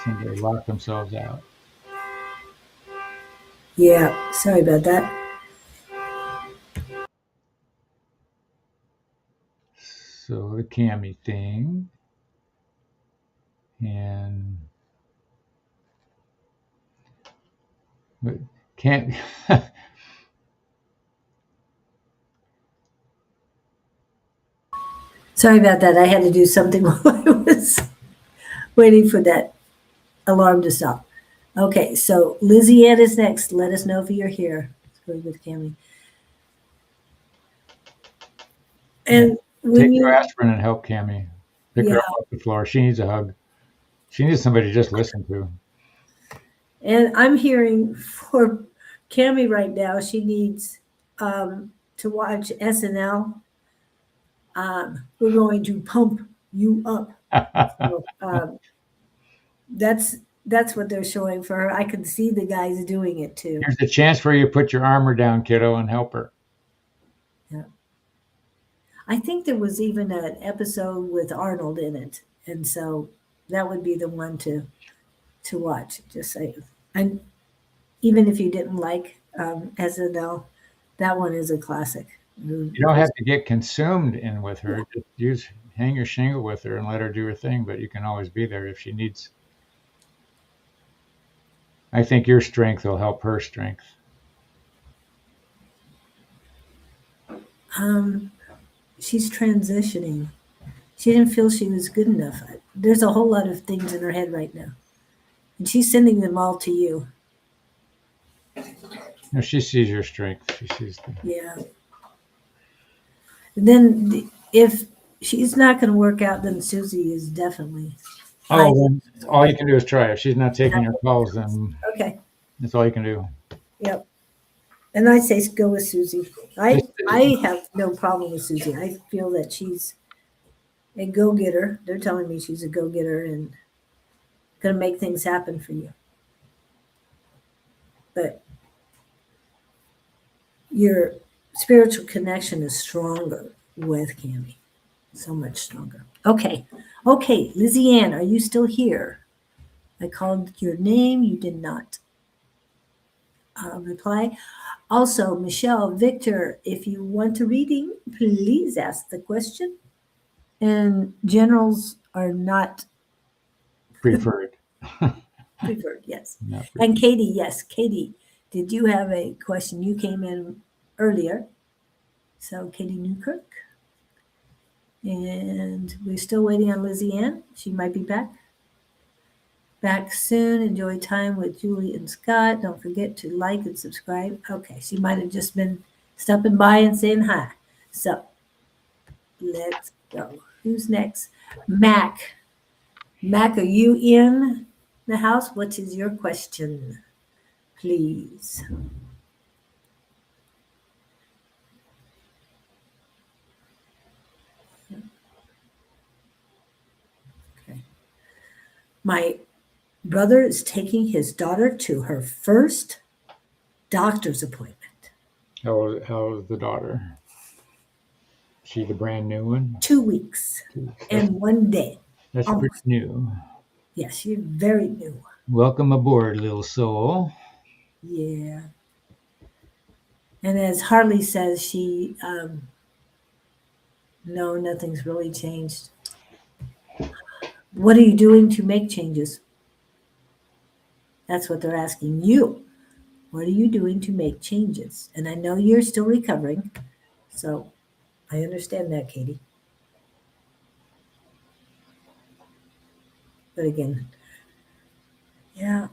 S2: Somebody locked themselves out.
S1: Yeah. Sorry about that.
S2: So the Cammie thing. And but can't
S1: Sorry about that. I had to do something while I was waiting for that alarm to stop. Okay, so Lizzie Ann is next. Let us know if you're here. Let's go with Cammie. And when
S2: take your
S1: you,
S2: aspirin and help Cammie. Pick her
S1: yeah,
S2: up off the floor. She needs a hug. She needs somebody to just listen to.
S1: and I'm hearing for Cammie right now, she needs to watch SNL. We're going to pump you up. So, that's what they're showing for her. I can see the guys doing it too.
S2: Here's a chance for you to put your armor down, kiddo, and help her.
S1: Yeah. I think there was even an episode with Arnold in it, and so that would be the one to watch. Just saying. And even if you didn't like SNL, that one is a classic.
S2: You don't have to get consumed in with her. Just hang your shingle with her and let her do her thing, but you can always be there if she needs. I think your strength will help her strength.
S1: She's transitioning. She didn't feel she was good enough. There's a whole lot of things in her head right now, and she's sending them all to you.
S2: No, she sees your strength. She sees the.
S1: Yeah. And then if she's not going to work out, then Susie is definitely.
S2: Oh, then all you can do is try. If she's not taking your calls, then
S1: Okay.
S2: that's all you can do.
S1: Yep. And I say go with Susie. I have no problem with Susie. I feel that she's a go-getter. They're telling me she's a go-getter and going to make things happen for you. But your spiritual connection is stronger with Cammie. So much stronger. Okay. Okay, Lizzie Ann, are you still here? I called your name. You did not reply. Also, Michelle, Victor, if you want a reading, please ask the question. And generals are not
S2: Preferred.
S1: preferred, yes.
S2: Not preferred.
S1: And Katie, yes. Katie, did you have a question? You came in earlier. So, Katie Newkirk. And we're still waiting on Lizzie Ann. She might be back. Back soon. Enjoy time with Julie and Scott. Don't forget to like and subscribe. Okay, she might have just been stopping by and saying hi. So let's go. Who's next? Mac. Mac, are you in the house? What is your question, please? Okay. My brother is taking his daughter to her first doctor's appointment.
S2: How is the daughter? She the brand new one?
S1: 2 weeks and 1 day.
S2: That's
S1: Almost.
S2: pretty new.
S1: Yes, she's very new.
S2: Welcome aboard, little soul.
S1: Yeah. And as Harley says, no, nothing's really changed. What are you doing to make changes? That's what they're asking you. What are you doing to make changes? And I know you're still recovering, so I understand that, Katie. But again, yeah,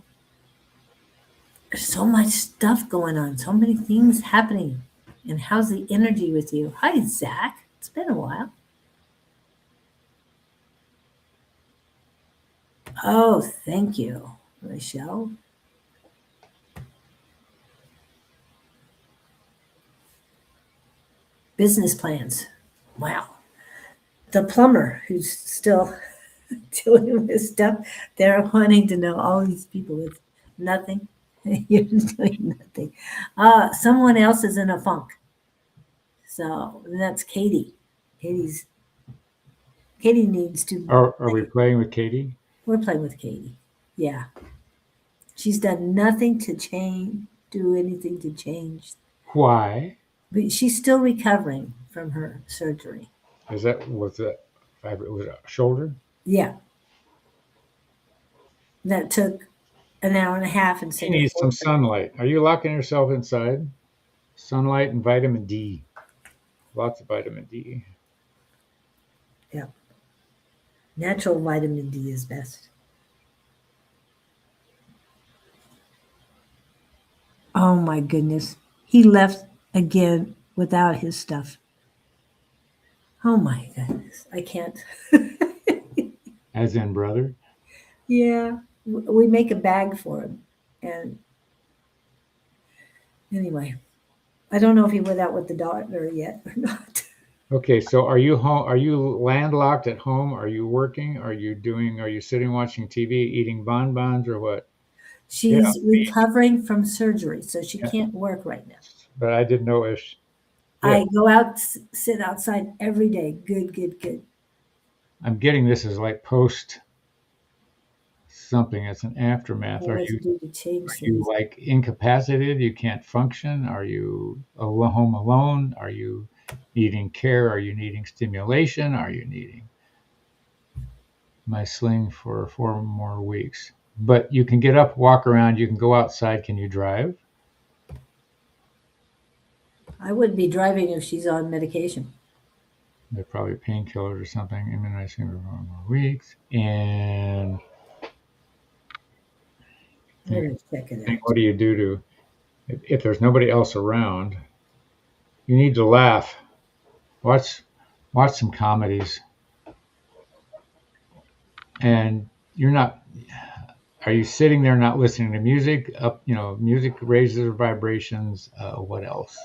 S1: there's so much stuff going on, so many things happening. And how's the energy with you? Hi, Zach. It's been a while. Oh, thank you, Michelle. Business plans. Wow. The plumber who's still dealing with stuff, they're wanting to know all these people with nothing. You're doing nothing. Someone else is in a funk. So that's Katie. Katie needs to.
S2: Are we playing with Katie?
S1: We're playing with Katie. Yeah. She's done nothing to do anything to change.
S2: Why?
S1: But she's still recovering from her surgery.
S2: Was it a shoulder?
S1: Yeah. That took an hour and a half
S2: She needs some sunlight. Are you locking yourself inside? Sunlight and vitamin D. Lots of vitamin D.
S1: Yeah. Natural vitamin D is best. Oh my goodness. He left again without his stuff. Oh my goodness. I can't.
S2: As in brother?
S1: Yeah. We make a bag for him. And anyway, I don't know if he went out with the daughter yet or not.
S2: Okay, so are you home? Are you landlocked at home? Are you working? Are you sitting watching TV, eating bonbons, or what?
S1: She's recovering from surgery, so she can't work right now.
S2: But I didn't know if
S1: I go out, sit outside every day. Good.
S2: I'm getting this as like post something. It's an aftermath. Are you like incapacitated? You can't function? Are you home alone? Are you needing care? Are you needing stimulation? Are you needing my sling for 4 more weeks? But you can get up, walk around. You can go outside. Can you drive?
S1: I wouldn't be driving if she's on medication.
S2: They're probably painkillers or something. Immunizing for 4 more weeks. And
S1: check it out.
S2: what do you do if there's nobody else around? You need to laugh. Watch some comedies. And are you sitting there not listening to music? Music raises vibrations. What else?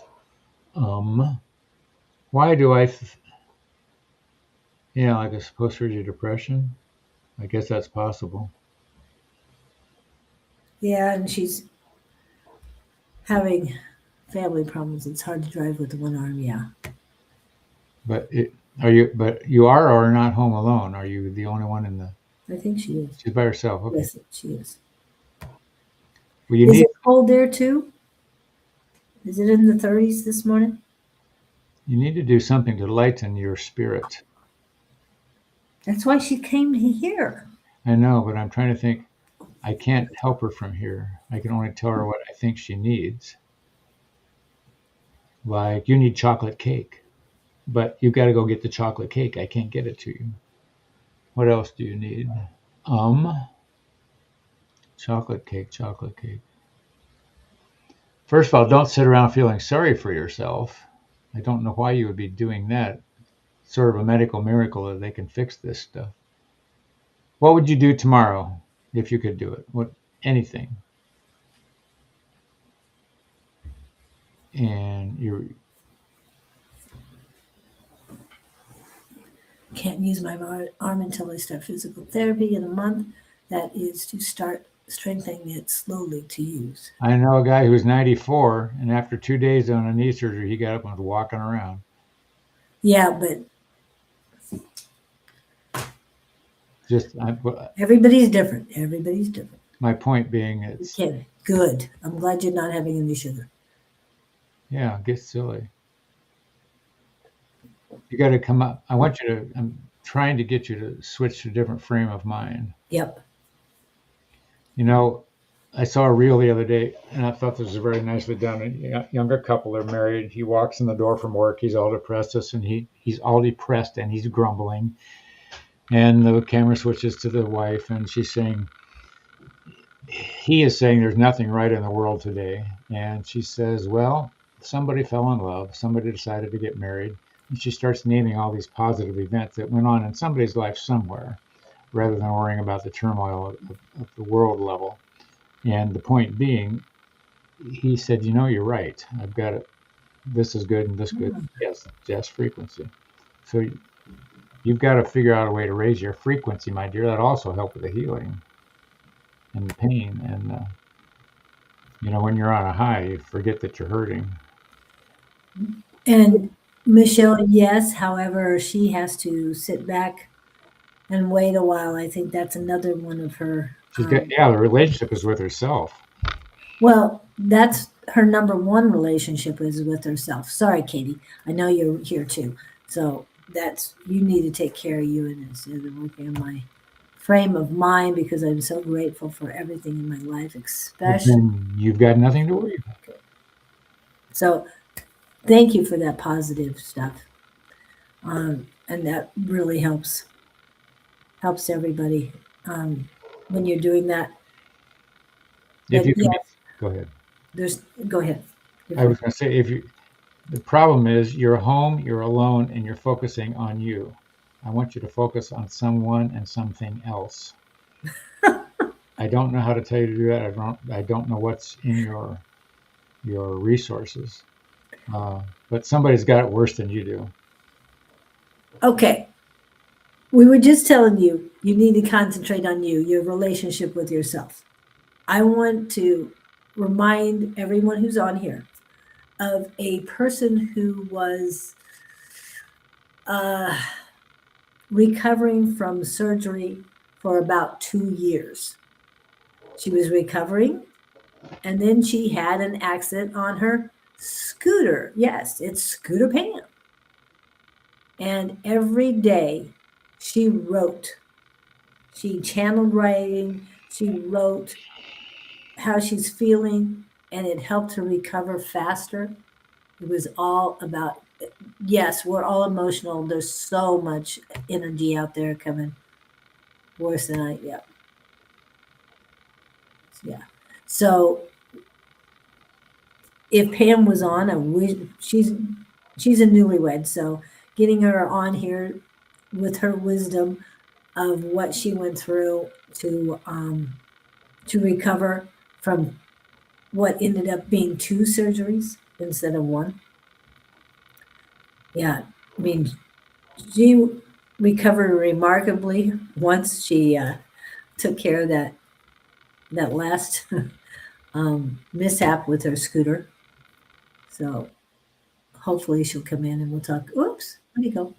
S2: Why do I, like a post-surgery depression? I guess that's possible.
S1: Yeah, and she's having family problems. It's hard to drive with one arm, yeah.
S2: But you are or not home alone? Are you the only one in the?
S1: I think she is.
S2: She's by herself. Okay.
S1: Yes, she is.
S2: Well,
S1: is it cold there too? Is it in the 30s this morning?
S2: You need to do something to lighten your spirit.
S1: That's why she came here.
S2: I know, but I'm trying to think. I can't help her from here. I can only tell her what I think she needs. Like, you need chocolate cake. but you've got to go get the chocolate cake. I can't get it to you. What else do you need? Chocolate cake, chocolate cake. First of all, don't sit around feeling sorry for yourself. I don't know why you would be doing that. It's sort of a medical miracle that they can fix this stuff. What would you do tomorrow if you could do it? What? Anything. And you
S1: Can't use my arm until I start physical therapy in a month. That is to start strengthening it slowly to use.
S2: I know a guy who's 94, and after 2 days on a knee surgery, he got up and was walking around.
S1: Yeah, but everybody's different. Everybody's different.
S2: My point being, it's
S1: okay. Good. I'm glad you're not having any sugar.
S2: Yeah, get silly. You got to come up. I'm trying to get you to switch to a different frame of mind.
S1: Yep.
S2: You know, I saw a reel the other day, and I thought this was very nicely done. A younger couple, they're married. He walks in the door from work. He's all depressed, and he's all depressed, and he's grumbling. And the camera switches to the wife, and she's saying, he is saying there's nothing right in the world today. And she says, well, somebody fell in love. Somebody decided to get married. And she starts naming all these positive events that went on in somebody's life somewhere, rather than worrying about the turmoil of the world level. And the point being, he said, you're right. I've got it. This is good and this good. Yes, just frequency. So you've got to figure out a way to raise your frequency, my dear. That also helps with the healing and the pain. And, when you're on a high, you forget that you're hurting.
S1: And Michelle, yes. However, she has to sit back and wait a while. I think that's another one of her.
S2: The relationship is with herself.
S1: Well, that's her number one relationship is with herself. Sorry, Katie. I know you're here too. So you need to take care of you instead of working on my frame of mind, because I'm so grateful for everything in my life, especially.
S2: You've got nothing to worry about.
S1: Okay. So thank you for that positive stuff. And that really helps everybody when you're doing that.
S2: If you can, go ahead.
S1: Go ahead.
S2: I was going to say, the problem is you're home, you're alone, and you're focusing on you. I want you to focus on someone and something else. I don't know how to tell you to do that. I don't know what's in your resources, but somebody's got it worse than you do.
S1: Okay. We were just telling you need to concentrate on your relationship with yourself. I want to remind everyone who's on here of a person who was recovering from surgery for about 2 years. She was recovering, and then she had an accident on her scooter. Yes, it's Scooter Pam. And every day she wrote. She channeled writing. She wrote how she's feeling, and it helped her recover faster. It was all about, yes, we're all emotional. There's so much energy out there coming worse than yeah. So if Pam was on, she's a newlywed, so getting her on here with her wisdom of what she went through to recover from what ended up being 2 surgeries instead of 1. Yeah, I mean, she recovered remarkably once she took care of that last mishap with her scooter. So hopefully she'll come in and we'll talk. Oops, where'd he go?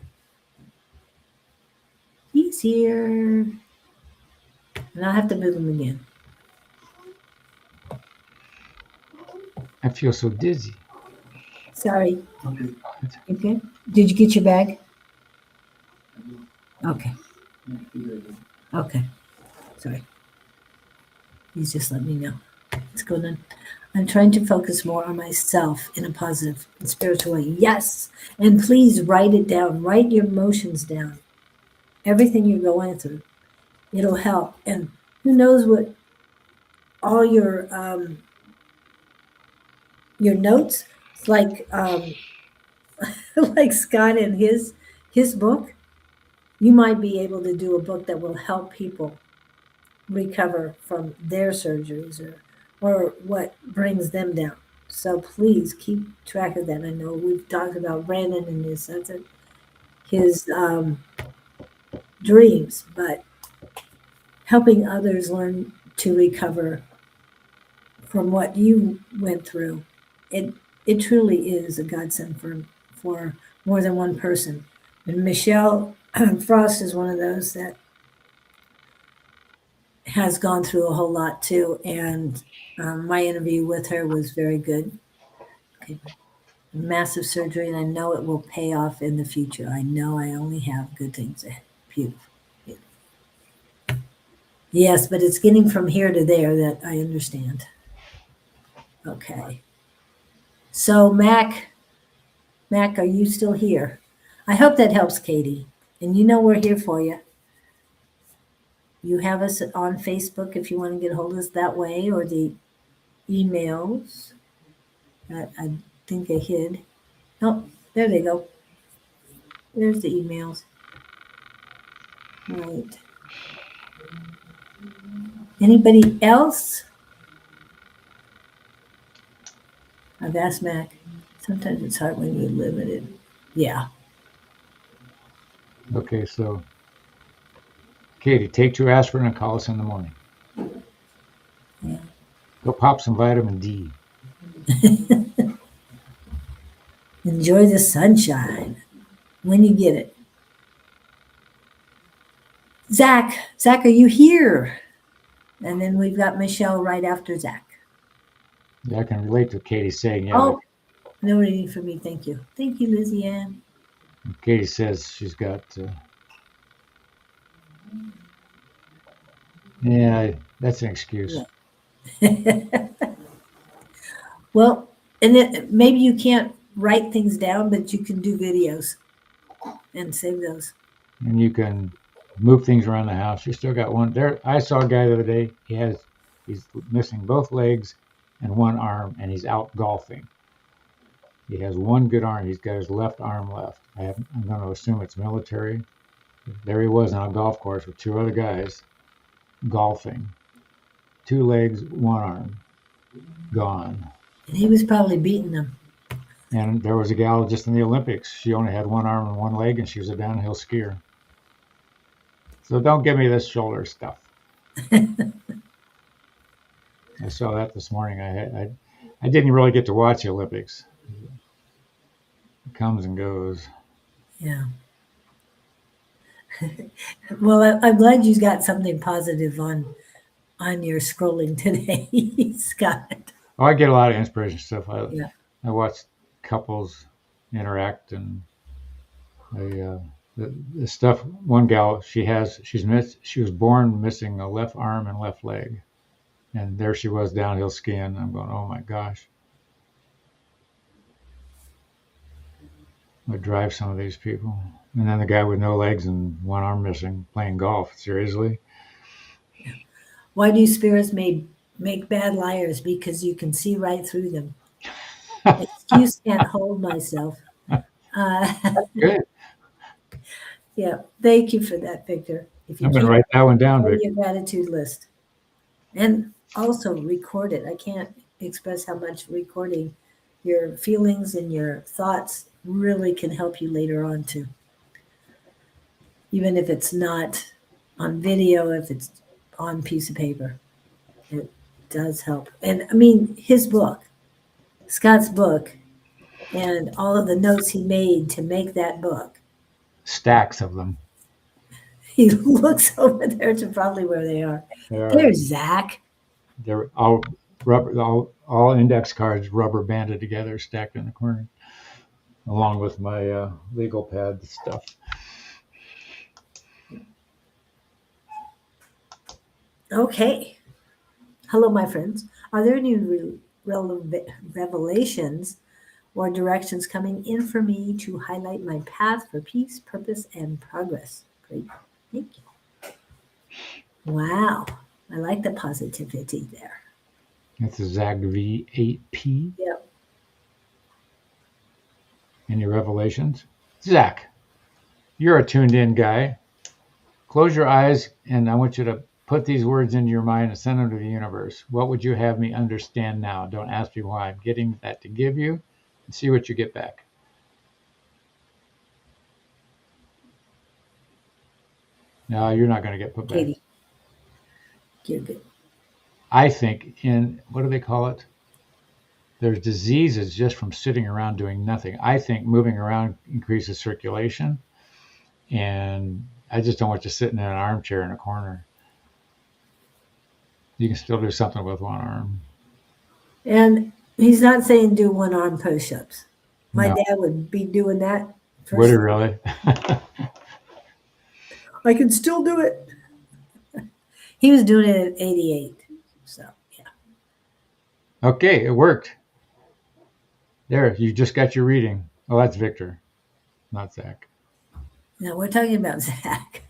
S1: He's here. And I'll have to move him again.
S2: I feel so dizzy.
S1: Sorry. Okay. Did you get your bag? Okay. Okay. Sorry. He's just let me know what's going on. I'm trying to focus more on myself in a positive and spiritual way. Yes. And please write it down. Write your emotions down. Everything you're going through. It'll help. And who knows what all your notes, like like Scott and his book, you might be able to do a book that will help people recover from their surgeries or what brings them down. So please keep track of that. I know we've talked about Brandon and his dreams, but helping others learn to recover from what you went through, it it truly is a godsend for more than one person. And Michelle Frost is one of those that has gone through a whole lot too, and my interview with her was very good. Okay. Massive surgery, and I know it will pay off in the future. I know I only have good things ahead. Beautiful. Beautiful. Yes, but it's getting from here to there that I understand. Okay. So Mac, are you still here? I hope that helps, Katie. And you know we're here for you. You have us on Facebook if you want to get a hold of us that way, or the emails. I think I hid. Oh, there they go. There's the emails. Right. Anybody else? I've asked Mac. Sometimes it's hard when you're limited. Yeah.
S2: Okay, so Katie, take 2 aspirin and call us in the morning.
S1: Yeah.
S2: Go pop some vitamin D.
S1: Enjoy the sunshine when you get it. Zach, are you here? And then we've got Michelle right after Zach.
S2: Yeah, I can relate to Katie saying, yeah.
S1: Oh, no reading for me. Thank you. Thank you, Lizzie Ann.
S2: Katie says she's got. Yeah, that's an excuse.
S1: Yeah. Well, and maybe you can't write things down, but you can do videos and save those.
S2: And you can move things around the house. You still got one there. I saw a guy the other day. He's missing both legs and one arm, and he's out golfing. He has one good arm. He's got his left arm left. I'm going to assume it's military. There he was on a golf course with 2 other guys golfing. 2 legs, 1 arm, gone.
S1: And he was probably beating them.
S2: And there was a gal just in the Olympics. She only had 1 arm and 1 leg, and she was a downhill skier. So don't give me this shoulder stuff. I saw that this morning. I didn't really get to watch the Olympics. It comes and goes.
S1: Yeah. Well, I'm glad you got something positive on your scrolling today, Scott.
S2: Oh, I get a lot of inspiration stuff.
S1: Yeah.
S2: I watch couples interact, and the stuff. One gal, she was born missing a left arm and left leg, and there she was downhill skiing. I'm going, oh my gosh. Would drive some of these people. And then the guy with no legs and 1 arm missing playing golf. Seriously?
S1: Yeah. Why do spirits make bad liars? Because you can see right through them. Excuse can't hold myself.
S2: Good.
S1: Yeah. Thank you for that, Victor. If you
S2: I'm going to
S1: can't,
S2: write that one down,
S1: go to
S2: Vic.
S1: your gratitude list. And also record it. I can't express how much recording your feelings and your thoughts really can help you later on too. Even if it's not on video, if it's on piece of paper, it does help. And I mean, his book, Scott's book, and all of the notes he made to make that book.
S2: Stacks of them.
S1: He looks over there to probably where they are. There's Zach.
S2: They're all rubber, all index cards rubber banded together, stacked in the corner, along with my legal pad stuff.
S1: Okay. Hello, my friends. Are there any revelations or directions coming in for me to highlight my path for peace, purpose, and progress. Great. Thank you. Wow. I like the positivity there.
S2: That's a Zach V8P.
S1: Yep.
S2: Any revelations? Zach, you're a tuned in guy. Close your eyes and I want you to put these words into your mind and send them to the universe. What would you have me understand now? Don't ask me why. I'm getting that to give you and see what you get back. No, you're not going to get put back.
S1: Katie, you're good.
S2: I think what do they call it? There's diseases just from sitting around doing nothing. I think moving around increases circulation. And I just don't want you sitting in an armchair in a corner. You can still do something with one arm.
S1: And he's not saying do one arm push-ups. My
S2: No.
S1: dad would be doing that.
S2: Would he really?
S1: I can still do it. He was doing it at 88. So, yeah.
S2: Okay, it worked. There, you just got your reading. Oh, that's Victor, not Zach.
S1: No, we're talking about Zach.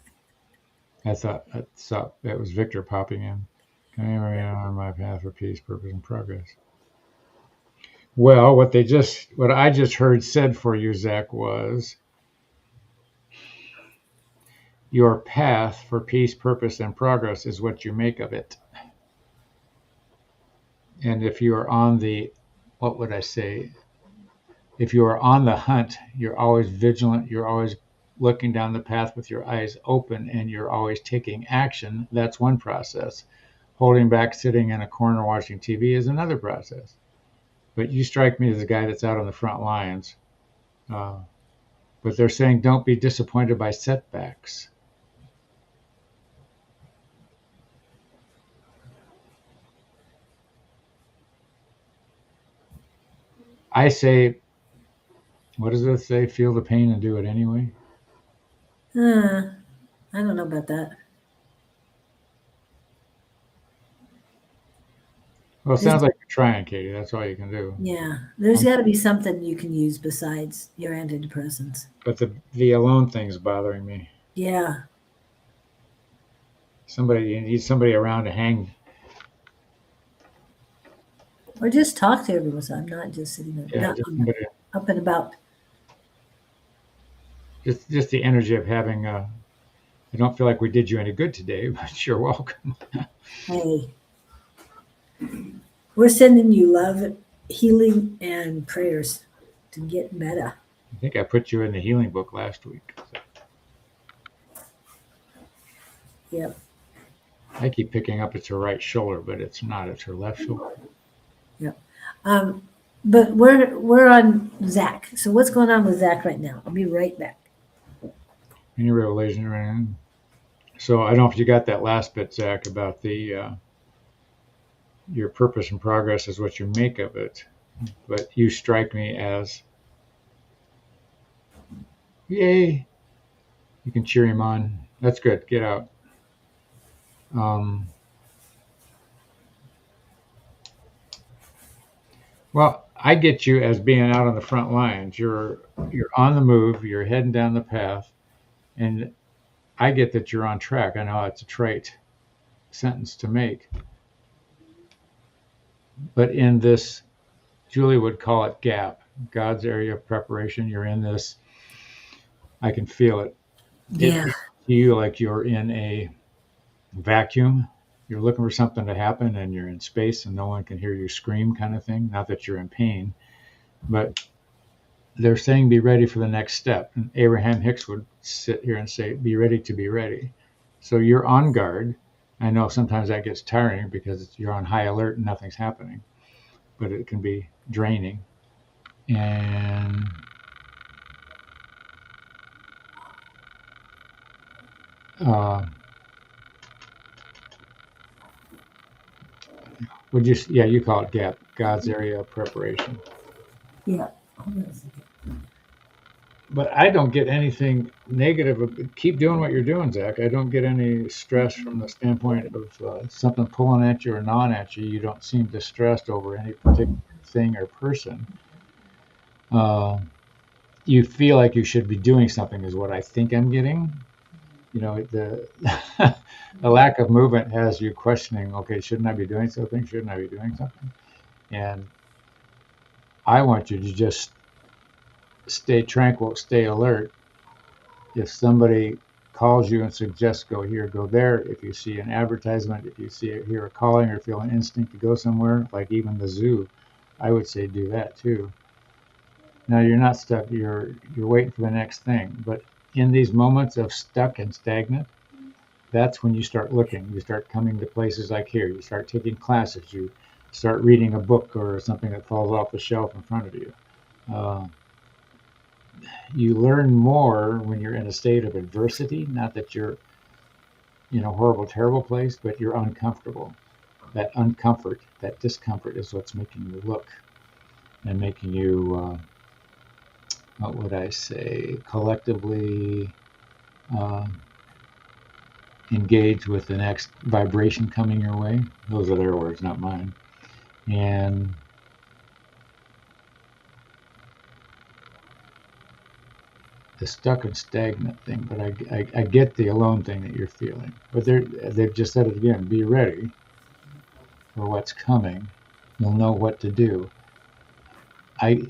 S2: That was Victor popping in. Can I remain on my path for peace, purpose, and progress? Well, what I just heard said for you, Zach, was your path for peace, purpose, and progress is what you make of it. And if you are on the, what would I say? If you are on the hunt, you're always vigilant, you're always looking down the path with your eyes open, and you're always taking action. That's one process. Holding back, sitting in a corner watching TV is another process. But you strike me as a guy that's out on the front lines. But they're saying don't be disappointed by setbacks. I say, what does it say? Feel the pain and do it anyway?
S1: I don't know about that.
S2: Well, it sounds like you're trying, Katie. That's all you can do.
S1: Yeah. There's got to be something you can use besides your antidepressants.
S2: But the alone thing's bothering me.
S1: Yeah.
S2: You need somebody around to hang.
S1: Or just talk to everyone. So I'm not just sitting there.
S2: Yeah,
S1: Up and about.
S2: Just the energy of having I don't feel like we did you any good today, but you're welcome.
S1: Hey. We're sending you love, healing, and prayers to get better.
S2: I think I put you in the healing book last week.
S1: Yep.
S2: I keep picking up it's her right shoulder, but it's not. It's her left shoulder.
S1: Yep. But we're on Zach. So what's going on with Zach right now? I'll be right back.
S2: Any revelation right now? So I don't know if you got that last bit, Zach, about the your purpose and progress is what you make of it. But you strike me as, yay! You can cheer him on. That's good. Get out. Well, I get you as being out on the front lines. You're on the move. You're heading down the path, and I get that you're on track. I know it's a trite sentence to make, but in this, Julie would call it gap, God's area of preparation. You're in this. I can feel it.
S1: Yeah.
S2: It feels like you're in a vacuum. You're looking for something to happen and you're in space and no one can hear you scream, kind of thing. Not that you're in pain, but they're saying be ready for the next step. And Abraham Hicks would sit here and say, be ready to be ready. So you're on guard. I know sometimes that gets tiring because you're on high alert and nothing's happening, but it can be draining. And you call it gap, God's area of preparation.
S1: Yeah. Hold on a second.
S2: but I don't get anything negative. Keep doing what you're doing, Zach. I don't get any stress from the standpoint of something pulling at you or gnawing at you. You don't seem distressed over any particular thing or person. You feel like you should be doing something, is what I think I'm getting. You know, the the lack of movement has you questioning. Okay, shouldn't I be doing something? Shouldn't I be doing something? And I want you to just stay tranquil, stay alert. If somebody calls you and suggests go here, go there, if you see an advertisement, if you hear a calling or feel an instinct to go somewhere, like even the zoo, I would say do that too. Now you're not stuck. You're waiting for the next thing. But in these moments of stuck and stagnant, that's when you start looking. You start coming to places like here. You start taking classes. You start reading a book or something that falls off the shelf in front of you. Uh, you learn more when you're in a state of adversity. Not that you're in a horrible, terrible place, but you're uncomfortable. That uncomfort, that discomfort is what's making you look and making you, what would I say, collectively uh, engage with the next vibration coming your way. Those are their words, not mine. And the stuck and stagnant thing, but I get the alone thing that you're feeling. But they've just said it again, be ready for what's coming. You'll know what to do. I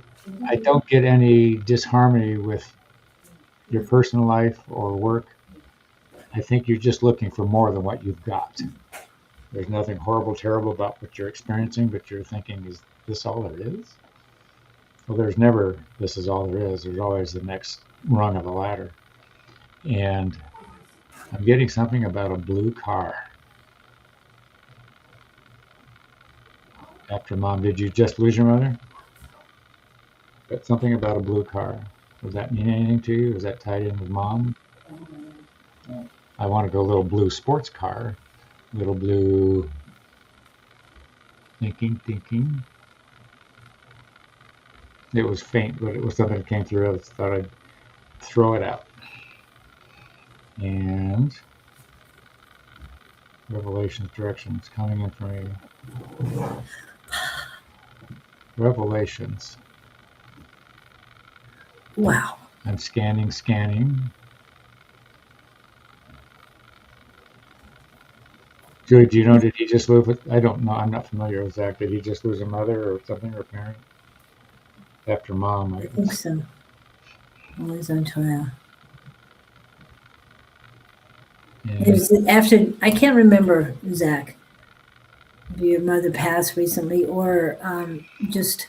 S2: I don't get any disharmony with your personal life or work. I think you're just looking for more than what you've got. There's nothing horrible, terrible about what you're experiencing, but you're thinking, is this all there is? Well, there's never, this is all there is. There's always the next rung of the ladder. And I'm getting something about a blue car. After mom, did you just lose your mother? But something about a blue car. Does that mean anything to you? Is that tied in with mom? I want to go a little blue sports car. Little blue thinking. It was faint, but it was something that came through. I thought I'd throw it out. And Revelations directions coming in from me. Revelations.
S1: Wow.
S2: I'm scanning. Julie, do you know, did he just lose it? I don't know. I'm not familiar with Zach. Did he just lose a mother or something, or a parent? After mom,
S1: I think so. Always on trial. It was after, I can't remember, Zach, if your mother passed recently or just,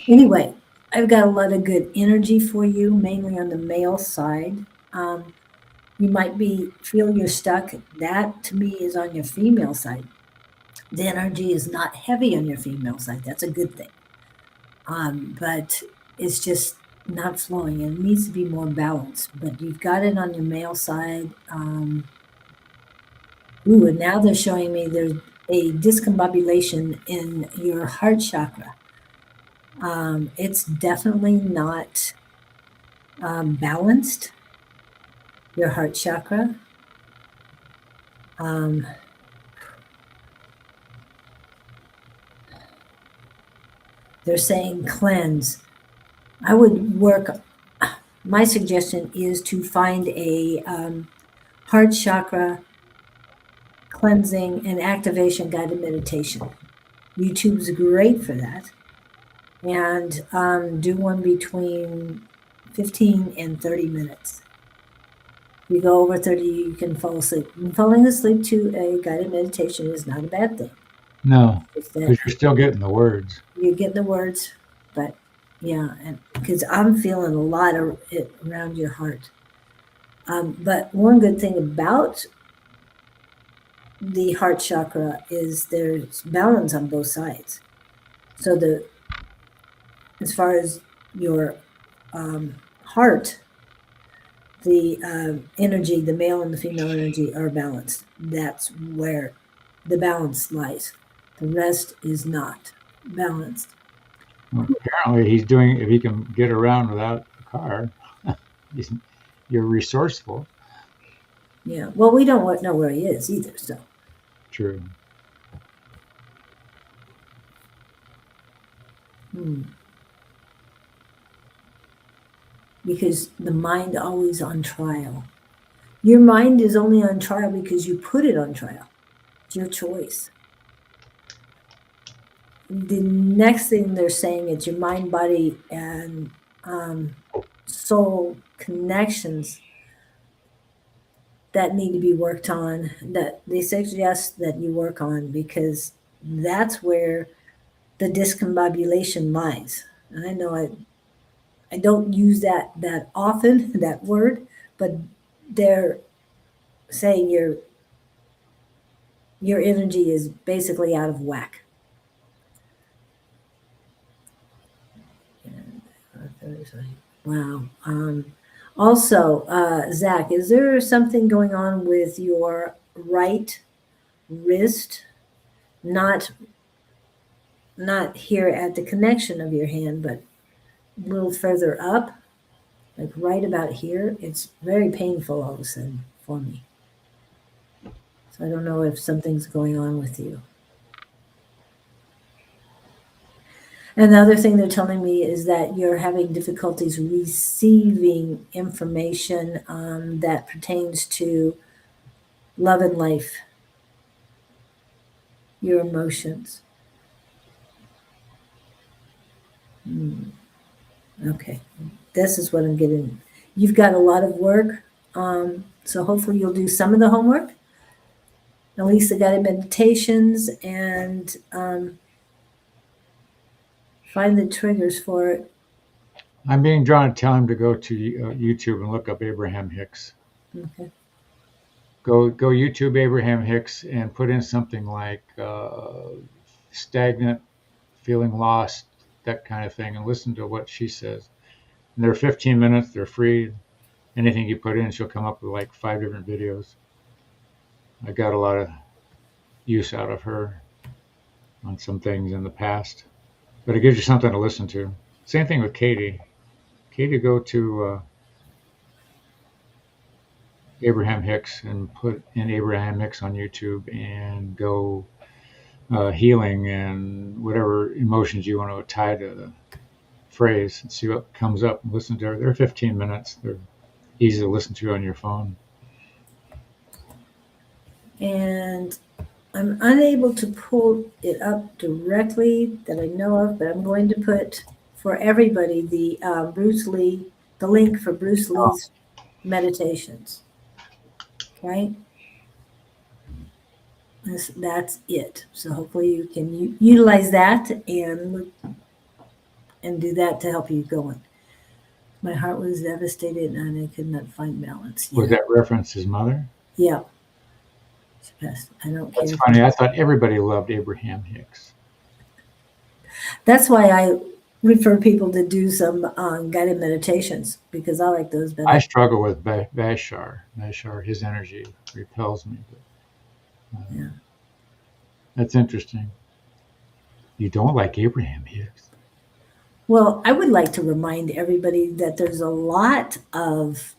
S1: anyway, I've got a lot of good energy for you, mainly on the male side. You might feel you're stuck. That to me is on your female side. The energy is not heavy on your female side. That's a good thing. But it's just not flowing. It needs to be more balanced. But you've got it on your male side. And now they're showing me there's a discombobulation in your heart chakra. It's definitely not balanced, your heart chakra. They're saying cleanse. I would work, my suggestion is to find a heart chakra cleansing and activation guided meditation. YouTube's great for that. And do one between 15 and 30 minutes. If you go over 30, you can fall asleep. And falling asleep to a guided meditation is not a bad thing.
S2: No, because you're still getting the words.
S1: You're getting the words, but yeah, and because I'm feeling a lot of it around your heart. But one good thing about the heart chakra is there's balance on both sides. So as far as your heart, the energy, the male and the female energy are balanced. That's where the balance lies. The rest is not balanced.
S2: Well, apparently he's doing, if he can get around without a car. you're resourceful.
S1: Yeah. Well, we don't know where he is either. So.
S2: True.
S1: Because the mind always on trial. Your mind is only on trial because you put it on trial. It's your choice. The next thing they're saying is your mind, body, and soul connections that need to be worked on, that they suggest that you work on, because that's where the discombobulation lies. And I know I don't use that often, that word, but they're saying your energy is basically out of whack. Wow. Also, Zach, is there something going on with your right wrist? Not here at the connection of your hand, but a little further up, like right about here. It's very painful all of a sudden for me. So I don't know if something's going on with you. And the other thing they're telling me is that you're having difficulties receiving information that pertains to love and life, your emotions. Okay, this is what I'm getting. You've got a lot of work, so hopefully you'll do some of the homework, at least the guided meditations, and find the triggers for it.
S2: I'm being drawn to tell him to go to YouTube and look up Abraham Hicks.
S1: Okay.
S2: Go YouTube Abraham Hicks and put in something like stagnant, feeling lost, that kind of thing, and listen to what she says. And they're 15 minutes. They're free. Anything you put in, she'll come up with like 5 different videos. I got a lot of use out of her on some things in the past, but it gives you something to listen to. Same thing with Katie. Katie, go to Abraham Hicks and put in Abraham Hicks on YouTube and go healing and whatever emotions you want to tie to the phrase and see what comes up and listen to her. They're 15 minutes. They're easy to listen to on your phone.
S1: And I'm unable to pull it up directly that I know of, but I'm going to put for everybody the Bruce Lee, the link for Bruce Lee's meditations. Okay? That's it. So hopefully you can utilize that and do that to help you going. My heart was devastated and I could not find balance.
S2: Was that reference his mother?
S1: Yeah. She passed. I don't care.
S2: That's funny. I thought everybody loved Abraham Hicks.
S1: That's why I refer people to do some guided meditations, because I like those better.
S2: I struggle with Bashar. Bashar, his energy repels me. But,
S1: yeah.
S2: That's interesting. You don't like Abraham Hicks?
S1: Well, I would like to remind everybody that there's a lot of